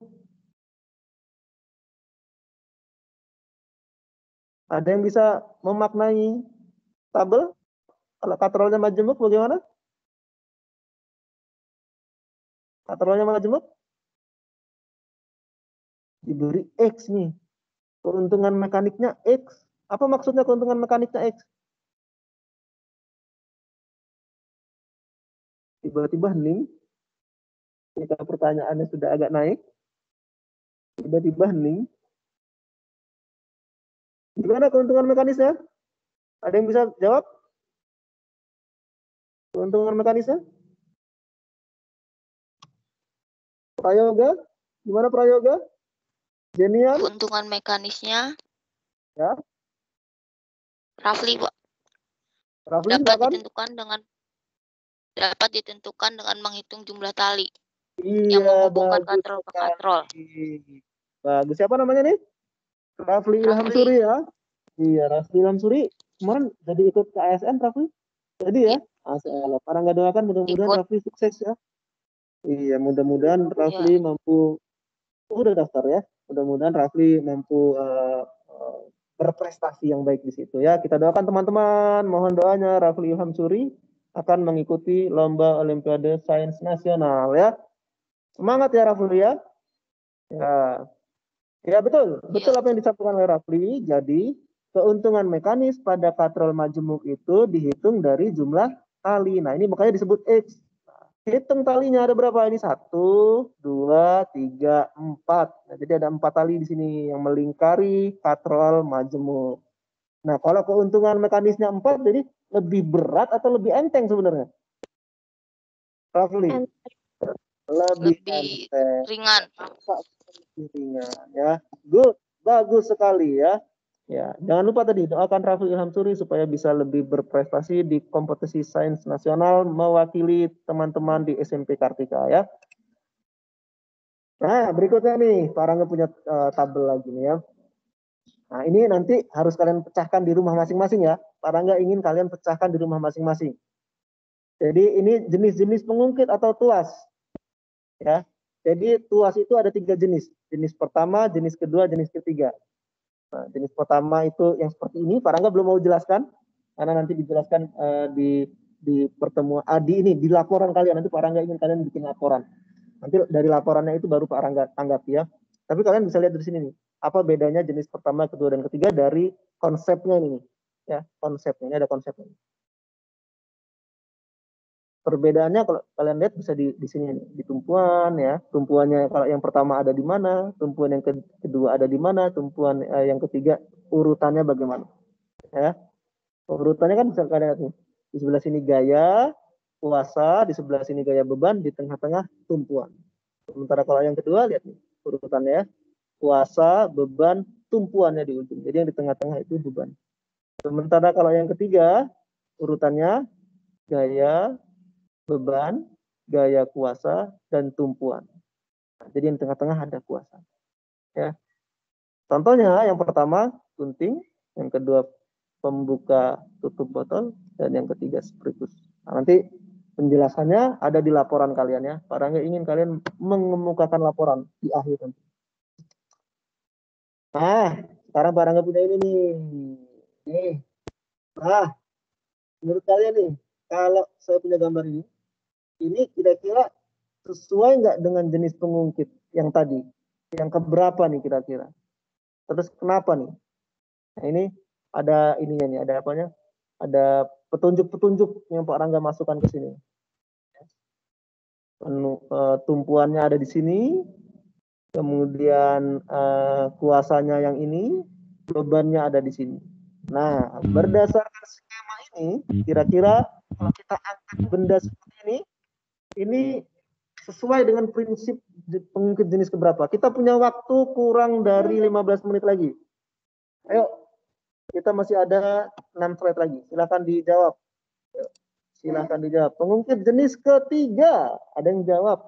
ada yang bisa memaknai tabel? Kalau katrolnya majemuk bagaimana? Katrolnya majemuk? Diberi X nih. Keuntungan mekaniknya X. Apa maksudnya keuntungan mekaniknya X? Tiba-tiba hening. Jika pertanyaannya sudah agak naik. Tiba-tiba hening. Gimana keuntungan mekanisnya? Ada yang bisa jawab? Keuntungan mekanisnya? Prayoga? Gimana prayoga? Jenian? Keuntungan mekanisnya Ya. Rafli, Pak. Rafli, dapat ditentukan dengan menghitung jumlah tali Iya, yang menghubungkan bagus katrol ke sekali. katrol. Bagus. Siapa namanya nih? Rafli Ilham Rafli. Suri ya. Iya, Rafli Ilham Suri. Kemarin jadi ikut ke ASN Rafli. Jadi ya. Masalah. Para nggak doakan mudah-mudahan Ikut. Rafli sukses ya. Iya, mudah-mudahan Rafli mampu. Udah daftar ya. Mudah-mudahan Rafli mampu berprestasi yang baik di situ ya. Kita doakan teman-teman. Mohon doanya Rafli Ilham Suri akan mengikuti lomba Olimpiade Sains Nasional ya. Semangat ya Rafli ya. Ya betul apa yang disampaikan oleh Rafli. Jadi keuntungan mekanis pada katrol majemuk itu dihitung dari jumlah tali. Nah ini makanya disebut X. Hitung talinya ada berapa ini? 1, 2, 3, 4. Nah, jadi ada 4 tali di sini yang melingkari katrol majemuk. Nah kalau keuntungan mekanisnya 4, jadi lebih berat atau lebih enteng sebenarnya? Rafli? Lebih enteng. Ringan. Lebih ringan ya. Good, bagus sekali ya. Ya, jangan lupa tadi doakan Rafli Ilham Suri supaya bisa lebih berprestasi di kompetisi sains nasional mewakili teman-teman di SMP Kartika ya. Nah, berikutnya nih, Pak Rangga punya tabel lagi nih ya. Nah, ini nanti harus kalian pecahkan di rumah masing-masing ya. Pak Rangga ingin kalian pecahkan di rumah masing-masing. Jadi ini jenis-jenis pengungkit atau tuas. Ya. Jadi tuas itu ada 3 jenis. Jenis pertama, jenis kedua, jenis ketiga. Nah, jenis pertama itu yang seperti ini. Pak Rangga belum mau jelaskan karena nanti dijelaskan di pertemuan di laporan kalian. Nanti Pak Rangga ingin kalian bikin laporan. Nanti dari laporannya itu baru Pak Rangga tanggapi ya. Tapi kalian bisa lihat dari sini nih. apa bedanya jenis pertama, kedua, dan ketiga dari konsepnya ini. Ya, konsepnya ini ada konsepnya. Perbedaannya kalau kalian lihat bisa di sini nih, di tumpuan ya. Tumpuannya kalau yang pertama ada di mana, tumpuan yang kedua ada di mana, tumpuan yang ketiga urutannya bagaimana. Ya. Urutannya kan bisa kalian lihat nih. Di sebelah sini gaya, kuasa, di sebelah sini gaya beban, di tengah-tengah tumpuan. Sementara kalau yang kedua lihat nih urutannya, kuasa, beban, tumpuannya di ujung. Jadi yang di tengah-tengah itu beban. Sementara kalau yang ketiga urutannya gaya, beban, gaya kuasa, dan tumpuan. Jadi yang tengah-tengah ada kuasa. Ya. Contohnya yang pertama gunting, yang kedua pembuka tutup botol, dan yang ketiga spiritus. Nah, nanti penjelasannya ada di laporan kalian ya. Pak Rangga ingin kalian mengemukakan laporan di akhir nanti. Nah, sekarang Pak Rangga punya ini nih. Nih. Nah, menurut kalian nih, kalau saya punya gambar ini kira-kira sesuai nggak dengan jenis pengungkit yang tadi? Yang keberapa nih kira-kira? Terus kenapa nih? Nah, ini ada ininya nih, ada apanya? Ada petunjuk-petunjuk yang Pak Rangga masukkan ke sini. Tumpuannya ada di sini, kemudian kuasanya yang ini, bebannya ada di sini. Nah, berdasarkan skema ini, kira-kira kalau kita angkat benda seperti ini sesuai dengan prinsip pengungkit jenis keberapa? Kita punya waktu kurang dari 15 menit lagi. Ayo, kita masih ada 6 slide lagi. Silakan dijawab. Silakan dijawab. Pengungkit jenis ketiga. Ada yang jawab.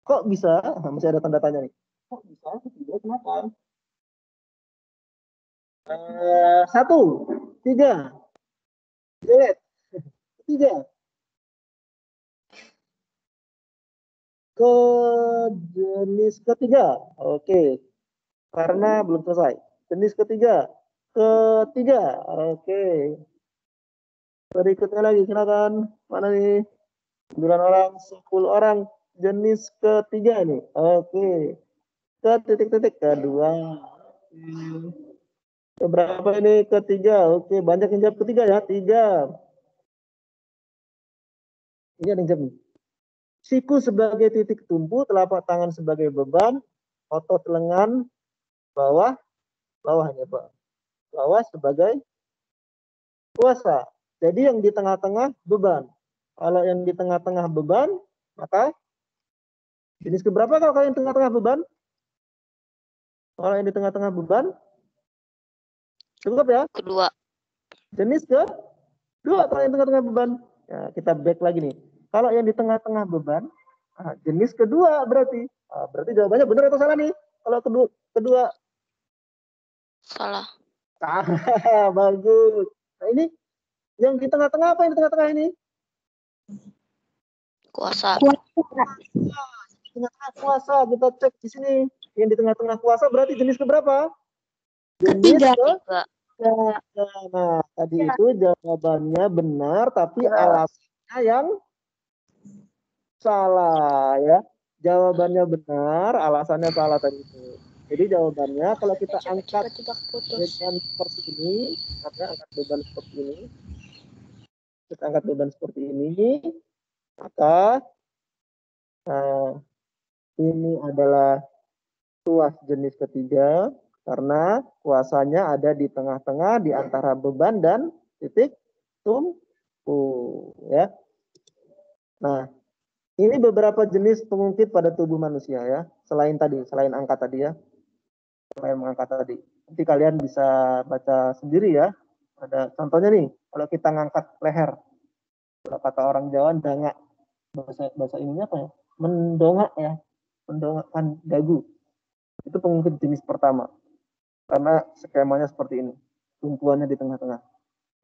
Kok bisa? Nah, masih ada tanda tanya nih. Kok bisa ketiga? Kenapa? 1, 3. Delete. Ketiga. Ke jenis ketiga. Oke. Karena belum selesai. Jenis ketiga. Oke. Berikutnya lagi, silakan. Mana nih? 9 orang, 10 orang. Jenis ketiga nih. Oke. Ke titik-titik kedua. Berapa ini ketiga? Oke, banyak yang jawab ketiga ya. 3. Ini ada yang jawab nih. Siku sebagai titik tumpu, telapak tangan sebagai beban, otot lengan bawah ini Pak. Bawah sebagai kuasa. Jadi yang di tengah-tengah beban. Kalau yang di tengah-tengah beban, maka jenis keberapa kalau yang tengah-tengah beban? Kalau yang di tengah-tengah beban, cukup ya? Kedua. Jenis kedua kalau yang tengah-tengah beban. Ya, kita back lagi nih. Kalau yang di tengah-tengah beban, jenis kedua berarti. Berarti jawabannya benar atau salah nih? Kalau kedua Salah. Bagus. Nah ini yang di tengah-tengah apa yang di tengah-tengah ini? Kuasa. Tengah-tengah kuasa, kita cek di sini. Yang di tengah-tengah kuasa berarti jenis keberapa? Jenis Ketiga. Nah, tadi itu jawabannya benar, tapi alasannya yang salah ya. Jawabannya benar, alasannya salah tadi itu. Jadi jawabannya kalau kita angkat beban seperti ini, angkat beban seperti ini, kita angkat beban seperti ini, maka ini adalah tuas jenis ketiga karena kuasanya ada di tengah-tengah di antara beban dan titik tumpu ya. Nah, ini beberapa jenis pengungkit pada tubuh manusia ya. Selain angkat tadi ya. Selain mengangkat tadi. Nanti kalian bisa baca sendiri ya. Ada contohnya nih, kalau kita ngangkat leher. Kalau kata orang Jawa dangak. Bahasa ininya apa ya? Mendongak ya. Mendongakkan dagu. Itu pengungkit jenis pertama. Karena skemanya seperti ini. Tumpuannya di tengah-tengah.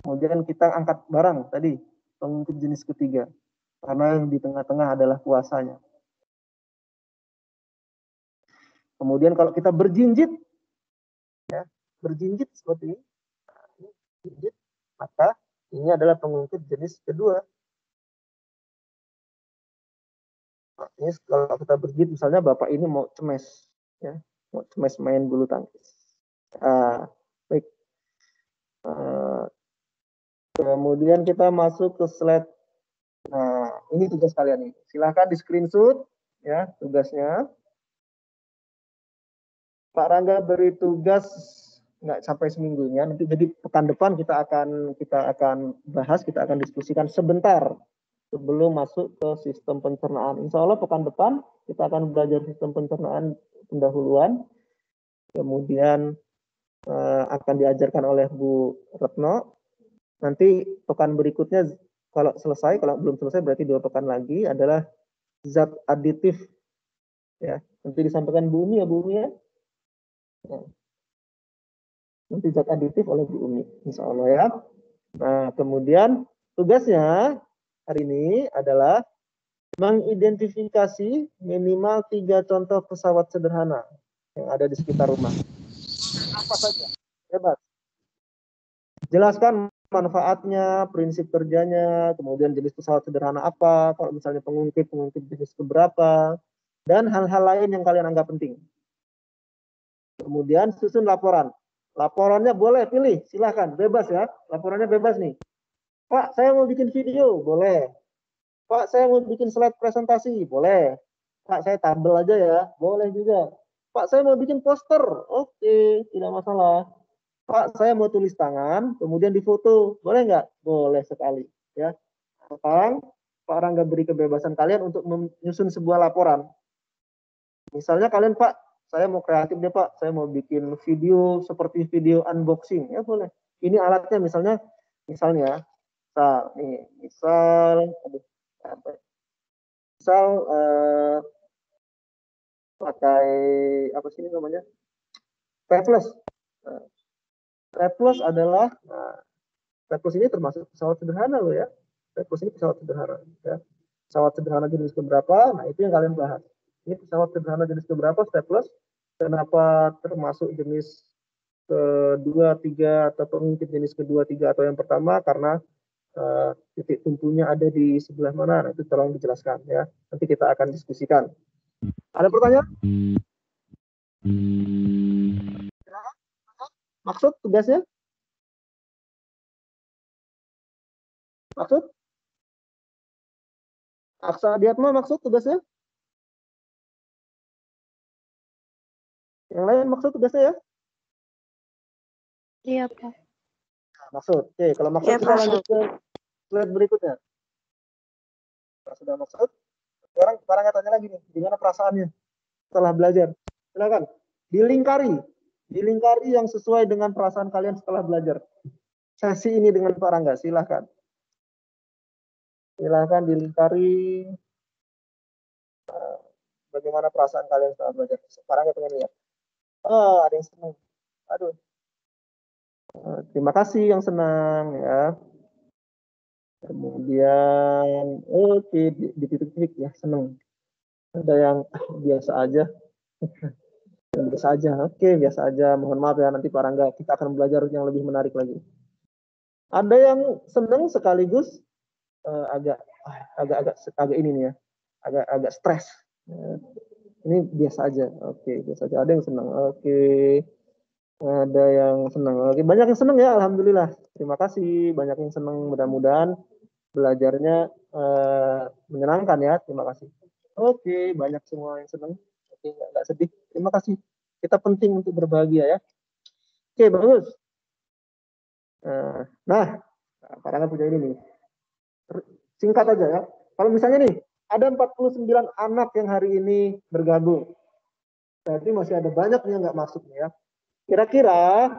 Kemudian kita angkat barang tadi. Pengungkit jenis ketiga. Karena yang di tengah-tengah adalah kuasanya. Kemudian kalau kita berjinjit, ya, berjinjit seperti ini, maka ini adalah pengungkit jenis kedua. Nah, ini kalau kita berjinjit, misalnya bapak ini mau cemes, ya, Smash main bulu tangkis. Baik. Kemudian kita masuk ke slide. Nah, ini tugas kalian nih. Silahkan di screenshot ya tugasnya. Pak Rangga beri tugas nggak sampai seminggunya. Nanti jadi pekan depan kita akan bahas, kita akan diskusikan sebentar sebelum masuk ke sistem pencernaan. Insya Allah pekan depan kita akan belajar sistem pencernaan pendahuluan. Kemudian akan diajarkan oleh Bu Retno. Nanti pekan berikutnya kalau selesai, kalau belum selesai berarti 2 pekan lagi adalah zat aditif. Ya, nanti disampaikan Bu Umi ya, Bu Umi ya. Nanti zat aditif oleh Bu Umi, insya Allah ya. Nah, kemudian tugasnya hari ini adalah mengidentifikasi minimal 3 contoh pesawat sederhana yang ada di sekitar rumah. Apa saja? Hebat. Jelaskan manfaatnya, prinsip kerjanya, kemudian jenis pesawat sederhana apa, kalau misalnya pengungkit jenis keberapa, dan hal-hal lain yang kalian anggap penting. Kemudian susun laporan. Laporannya boleh pilih, silahkan, bebas ya. Laporannya bebas nih. Pak, saya mau bikin video, boleh. Pak, saya mau bikin slide presentasi, boleh. Pak, saya tabel aja ya, boleh juga. Pak, saya mau bikin poster, oke, tidak masalah. Pak, saya mau tulis tangan, kemudian difoto, boleh nggak? Boleh sekali. Ya. Sekarang Pak Rangga beri kebebasan kalian untuk menyusun sebuah laporan. Misalnya kalian, Pak, saya mau kreatif deh Pak, saya mau bikin video seperti video unboxing, ya boleh. Ini alatnya misalnya pakai apa sih namanya? Reflex. Reflex adalah, Reflex ini termasuk pesawat sederhana loh ya. Reflex ini pesawat sederhana. Ya. Pesawat sederhana jenis keberapa? Nah itu yang kalian bahas. Ini pesawat sederhana jenis keberapa? Stateless. Kenapa termasuk jenis kedua, tiga atau pengungkit jenis kedua, tiga atau yang pertama? Karena titik tumpunya ada di sebelah mana? Nah, itu tolong dijelaskan ya. Nanti kita akan diskusikan. Ada pertanyaan? Maksud tugasnya? Maksud? Aksa Diatma maksud tugasnya? Yang lain maksud tugasnya ya? Iya, Pak. Maksud. Oke, kalau maksud Iya, kita Pak. lanjut ke slide berikutnya. Nah, sudah maksud. Sekarang nggak tanya lagi nih, gimana perasaannya setelah belajar? Silakan. Dilingkari yang sesuai dengan perasaan kalian setelah belajar. Sesi ini dengan Pak Rangga, silakan. Silakan dilingkari bagaimana perasaan kalian setelah belajar. Pak Rangga pengen lihat. Ada yang senang. Aduh. Terima kasih yang senang ya. Kemudian oke, di titik-titik ya senang. Ada yang biasa aja. Biasa aja. Oke, biasa aja. Mohon maaf ya nanti Pak Rangga kita akan belajar yang lebih menarik lagi. Ada yang senang sekaligus agak ini nih ya. Agak stres. Ini biasa aja. Oke, biasa aja. Ada yang senang. Oke. Ada yang senang. Oke, banyak yang senang ya, alhamdulillah. Terima kasih, banyak yang senang. Mudah-mudahan belajarnya menyenangkan ya. Terima kasih. Oke, banyak semua yang senang. Oke, nggak sedih. Terima kasih. Kita penting untuk berbahagia ya. Oke, bagus. Nah, Pak Rangga punya ini nih. Singkat aja ya. Kalau misalnya nih, ada 49 anak yang hari ini bergabung. Berarti masih ada banyak yang nggak masuk nih ya. Kira-kira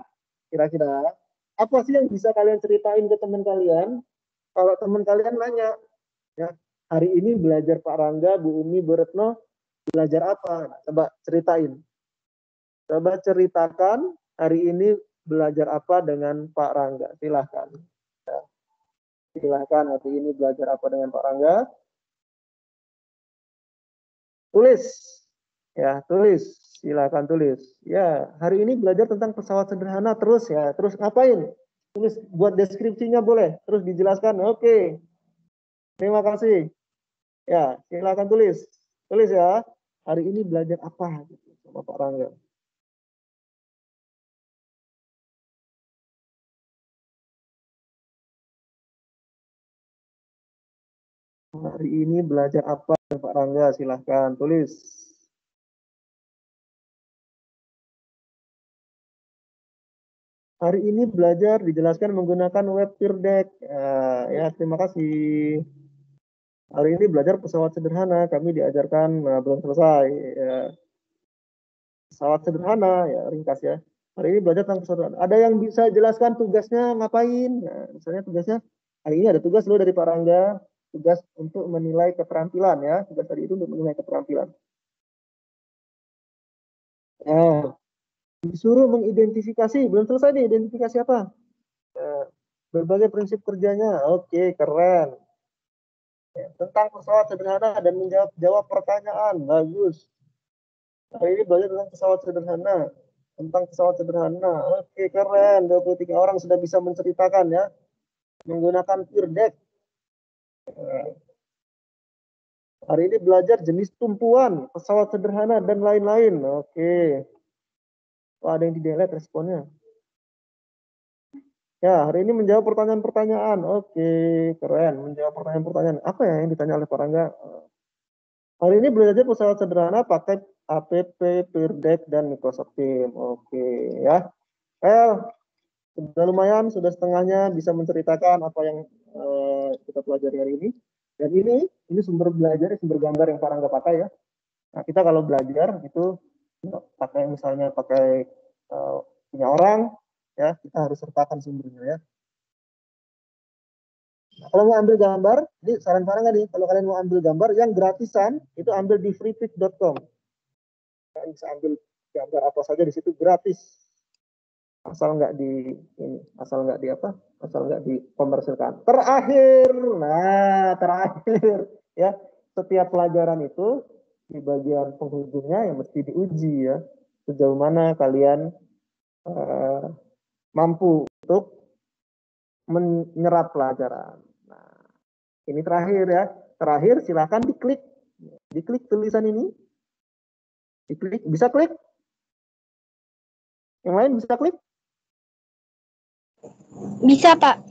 apa sih yang bisa kalian ceritain ke teman kalian kalau teman kalian nanya ya, hari ini belajar Pak Rangga, Bu Umi, Bu Retno belajar apa? Nah, coba ceritain. Coba ceritakan hari ini belajar apa dengan Pak Rangga. Silahkan. Ya. Silahkan hari ini belajar apa dengan Pak Rangga. Tulis. Ya, tulis. Silakan tulis. Ya, hari ini belajar tentang pesawat sederhana terus ya. Terus ngapain? Tulis, buat deskripsinya boleh. Terus dijelaskan. Oke. Terima kasih. Ya, silakan tulis. Tulis ya. Hari ini belajar apa sama Pak Rangga. Hari ini belajar apa Pak Rangga? Silahkan tulis. Hari ini belajar dijelaskan menggunakan web Peerdeck. Ya, terima kasih. Hari ini belajar pesawat sederhana. Kami diajarkan belum selesai. Ya. Pesawat sederhana, ya ringkas ya. Hari ini belajar tentang pesawat sederhana. Ada yang bisa jelaskan tugasnya ngapain? Nah, misalnya tugasnya hari ini ada tugas loh dari Pak Rangga. Tugas untuk menilai keterampilan ya. Tugas tadi itu untuk menilai keterampilan. Nah, disuruh mengidentifikasi, belum selesai nih, identifikasi apa? Berbagai prinsip kerjanya, oke, keren. Ya, tentang pesawat sederhana dan menjawab pertanyaan, bagus. Hari ini belajar tentang pesawat sederhana, oke, keren. 23 orang sudah bisa menceritakan ya, menggunakan Peerdeck. Hari ini belajar jenis tumpuan, pesawat sederhana dan lain-lain, oke. Oh, ada yang di-delete responnya. Ya, hari ini menjawab pertanyaan-pertanyaan. Oke, keren. Menjawab pertanyaan-pertanyaan. Apa ya yang ditanya oleh Pak Rangga? Hari ini belajar pesawat sederhana pakai app, Peerdeck, dan Microsoft Teams. Oke, ya. Sudah lumayan, sudah setengahnya bisa menceritakan apa yang kita pelajari hari ini. Dan ini sumber belajar, sumber gambar yang Pak Rangga pakai ya. Nah, kita kalau belajar itu pakai misalnya pakai punya orang, ya kita harus sertakan sumbernya ya. Nah, kalau mau ambil gambar, ini saran Pak Rangga nih, kalau kalian mau ambil gambar yang gratisan, itu ambil di freepik.com. Kalian bisa ambil gambar apa saja di situ gratis, asal nggak di ini, asal nggak dikomersilkan. Terakhir ya, setiap pelajaran itu di bagian penghujungnya yang mesti diuji ya, sejauh mana kalian mampu untuk menyerap pelajaran. Nah, ini terakhir ya. Terakhir silakan diklik tulisan ini. Diklik, bisa klik? Yang lain bisa klik? Bisa, Pak.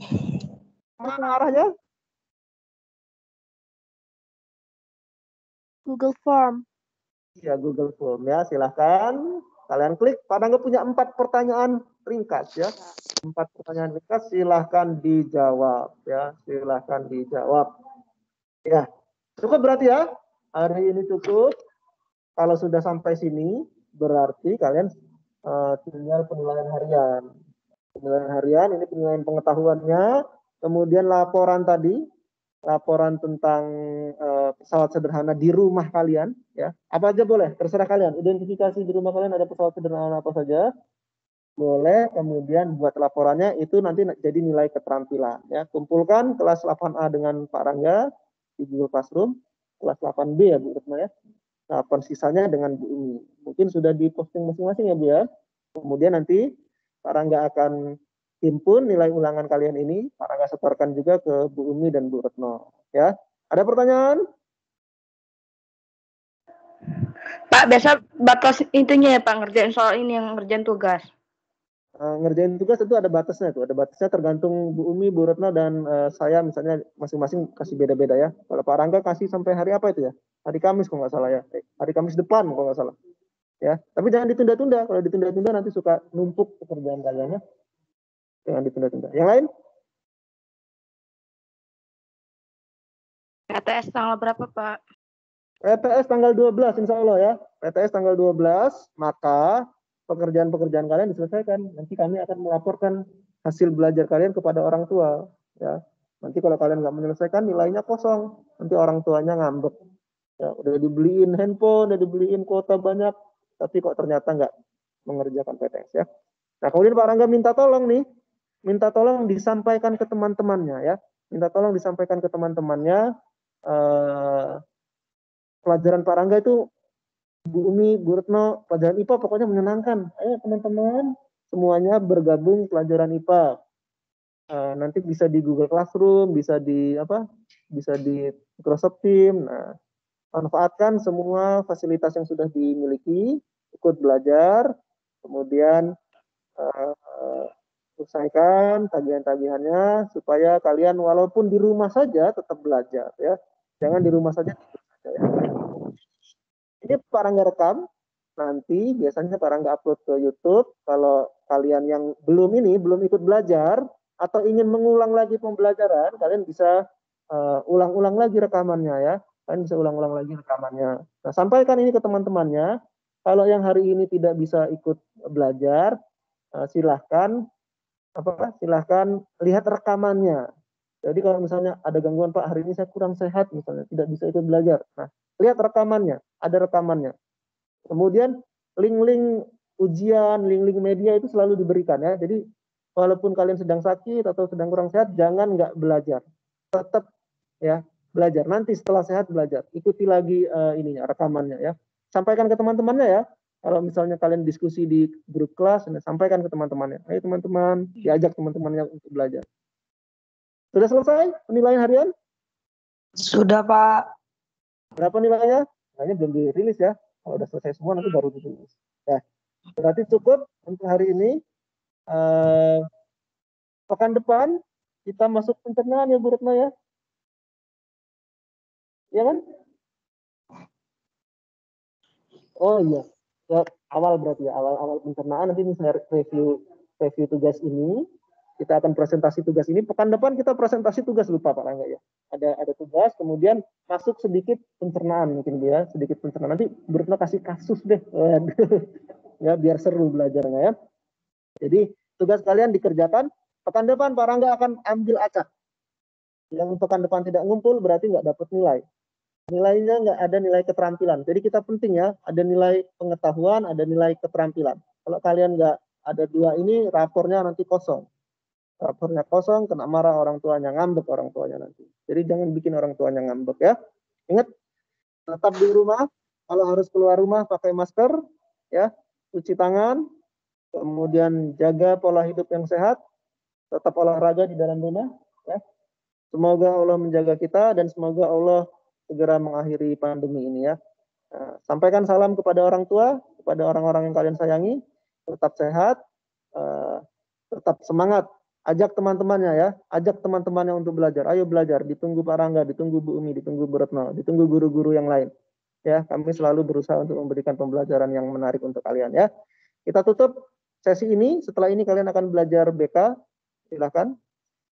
Mana arahnya? Google Form. Ya, Google Form ya, silahkan. Kalian klik. Pak Rangga punya 4 pertanyaan ringkas ya. 4 pertanyaan ringkas, silahkan dijawab ya. Silahkan dijawab. Ya, cukup berarti ya. Hari ini cukup. Kalau sudah sampai sini, berarti kalian tinggal penilaian harian. Penilaian harian, ini penilaian pengetahuannya. Kemudian laporan tadi, laporan tentang pesawat sederhana di rumah kalian. Ya, apa aja boleh, terserah kalian. Identifikasi di rumah kalian ada pesawat sederhana apa saja. Boleh, kemudian buat laporannya itu nanti jadi nilai keterampilan. Ya, kumpulkan kelas 8A dengan Pak Rangga di Google Classroom, kelas 8B ya Bu Retno ya. 8 sisanya dengan Bu Umi. Mungkin sudah diposting masing-masing ya Bu ya. Kemudian nanti Pak Rangga akan himpun nilai ulangan kalian ini, Pak Rangga setorkan juga ke Bu Umi dan Bu Retno. Ya, ada pertanyaan? Pak, biasa batas intinya ya Pak, ngerjain soal ini yang ngerjain tugas. Ngerjain tugas itu ada batasnya tuh, ada batasnya tergantung Bu Umi, Bu Retno dan saya misalnya masing-masing kasih beda-beda ya. Kalau Pak Rangga kasih sampai hari apa itu ya? Hari Kamis kalau nggak salah ya. Hari Kamis depan kalau nggak salah. Ya, tapi jangan ditunda-tunda. Kalau ditunda-tunda nanti suka numpuk pekerjaan kalian ya. Jangan ditunda-tunda. Yang lain? PTS tanggal berapa Pak? PTS tanggal 12 insya Allah ya. PTS tanggal 12, maka pekerjaan-pekerjaan kalian diselesaikan. Nanti kami akan melaporkan hasil belajar kalian kepada orang tua. Ya. Nanti kalau kalian nggak menyelesaikan, nilainya kosong. Nanti orang tuanya ngambek. Ya, udah dibeliin handphone, udah dibeliin kuota banyak, tapi kok ternyata nggak mengerjakan PTS ya. Nah, kemudian Pak Rangga minta tolong nih, minta tolong disampaikan ke teman-temannya ya. Minta tolong disampaikan ke teman-temannya pelajaran Pak Rangga itu Bu Umi, Bu Retno, pelajaran IPA pokoknya menyenangkan. Ayo teman-teman, semuanya bergabung pelajaran IPA. Nanti bisa di Google Classroom, bisa di Microsoft Teams. Nah, manfaatkan semua fasilitas yang sudah dimiliki, ikut belajar, kemudian selesaikan tagihan-tagihannya supaya kalian walaupun di rumah saja tetap belajar ya. Jangan di rumah saja. Ya. Ini Pak Rangga rekam. Nanti biasanya Pak Rangga upload ke YouTube. Kalau kalian yang belum ikut belajar atau ingin mengulang lagi pembelajaran, kalian bisa ulang-ulang lagi rekamannya ya. Kalian bisa ulang-ulang lagi rekamannya. Nah, sampaikan ini ke teman-temannya. Kalau yang hari ini tidak bisa ikut belajar, silahkan lihat rekamannya. Jadi kalau misalnya ada gangguan, Pak, hari ini saya kurang sehat misalnya, tidak bisa ikut belajar. Nah, lihat rekamannya, ada rekamannya. Kemudian link-link ujian, link-link media itu selalu diberikan ya. Jadi walaupun kalian sedang sakit atau sedang kurang sehat, jangan nggak belajar. Tetap ya belajar. Nanti setelah sehat belajar. Ikuti lagi rekamannya ya. Sampaikan ke teman-temannya ya. Kalau misalnya kalian diskusi di grup kelas, sampaikan ke teman-temannya. Ayo teman-teman, diajak teman-temannya untuk belajar. Sudah selesai penilaian harian? Sudah, Pak. Berapa nilainya? Nilainya belum dirilis ya. Kalau udah selesai semua nanti baru dirilis. Ya, berarti cukup untuk hari ini. Pekan depan kita masuk pencernaan ya Bu Retno ya. Iya kan? Oh iya. Ya, awal berarti ya, awal pencernaan nanti saya review tugas ini. Kita akan presentasi tugas ini. Pekan depan kita presentasi tugas, lupa Pak Rangga ya. Ada tugas, kemudian masuk sedikit pencernaan mungkin ya, sedikit pencernaan. Nanti Bu Retno kasih kasus deh. Ya, biar seru belajarnya ya. Jadi tugas kalian dikerjakan. Pekan depan Pak Rangga akan ambil acak. Yang pekan depan tidak ngumpul berarti nggak dapat nilai. Nilainya nggak ada nilai keterampilan. Jadi kita penting ya, ada nilai pengetahuan, ada nilai keterampilan. Kalau kalian nggak ada dua ini, rapornya nanti kosong. Rapornya kosong, kena marah orang tuanya, ngambek orang tuanya nanti. Jadi jangan bikin orang tuanya ngambek ya. Ingat, tetap di rumah. Kalau harus keluar rumah pakai masker, ya, cuci tangan, kemudian jaga pola hidup yang sehat, tetap olahraga di dalam rumah. Ya. Semoga Allah menjaga kita dan semoga Allah segera mengakhiri pandemi ini ya. Nah, sampaikan salam kepada orang tua, kepada orang-orang yang kalian sayangi. Tetap sehat, tetap semangat. Ajak teman-temannya ya, ajak teman-temannya untuk belajar. Ayo belajar, ditunggu Pak Rangga, ditunggu Bu Umi, ditunggu Bu Retno, ditunggu guru-guru yang lain. Ya, kami selalu berusaha untuk memberikan pembelajaran yang menarik untuk kalian ya. Kita tutup sesi ini, setelah ini kalian akan belajar BK. Silakan.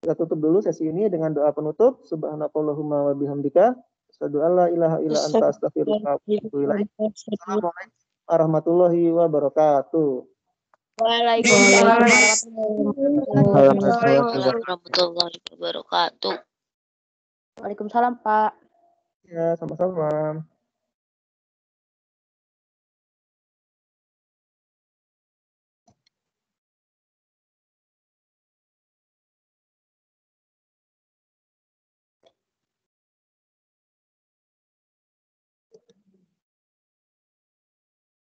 Kita tutup dulu sesi ini dengan doa penutup. Subhanakallahumma wa bihamdika, asyhadu an la ilaha illa anta astaghfiruka wa atubu ilaik. Assalamualaikum warahmatullahi wabarakatuh. Waalaikumsalam warahmatullahi wabarakatuh. Waalaikumsalam Pak. Ya, sama-sama.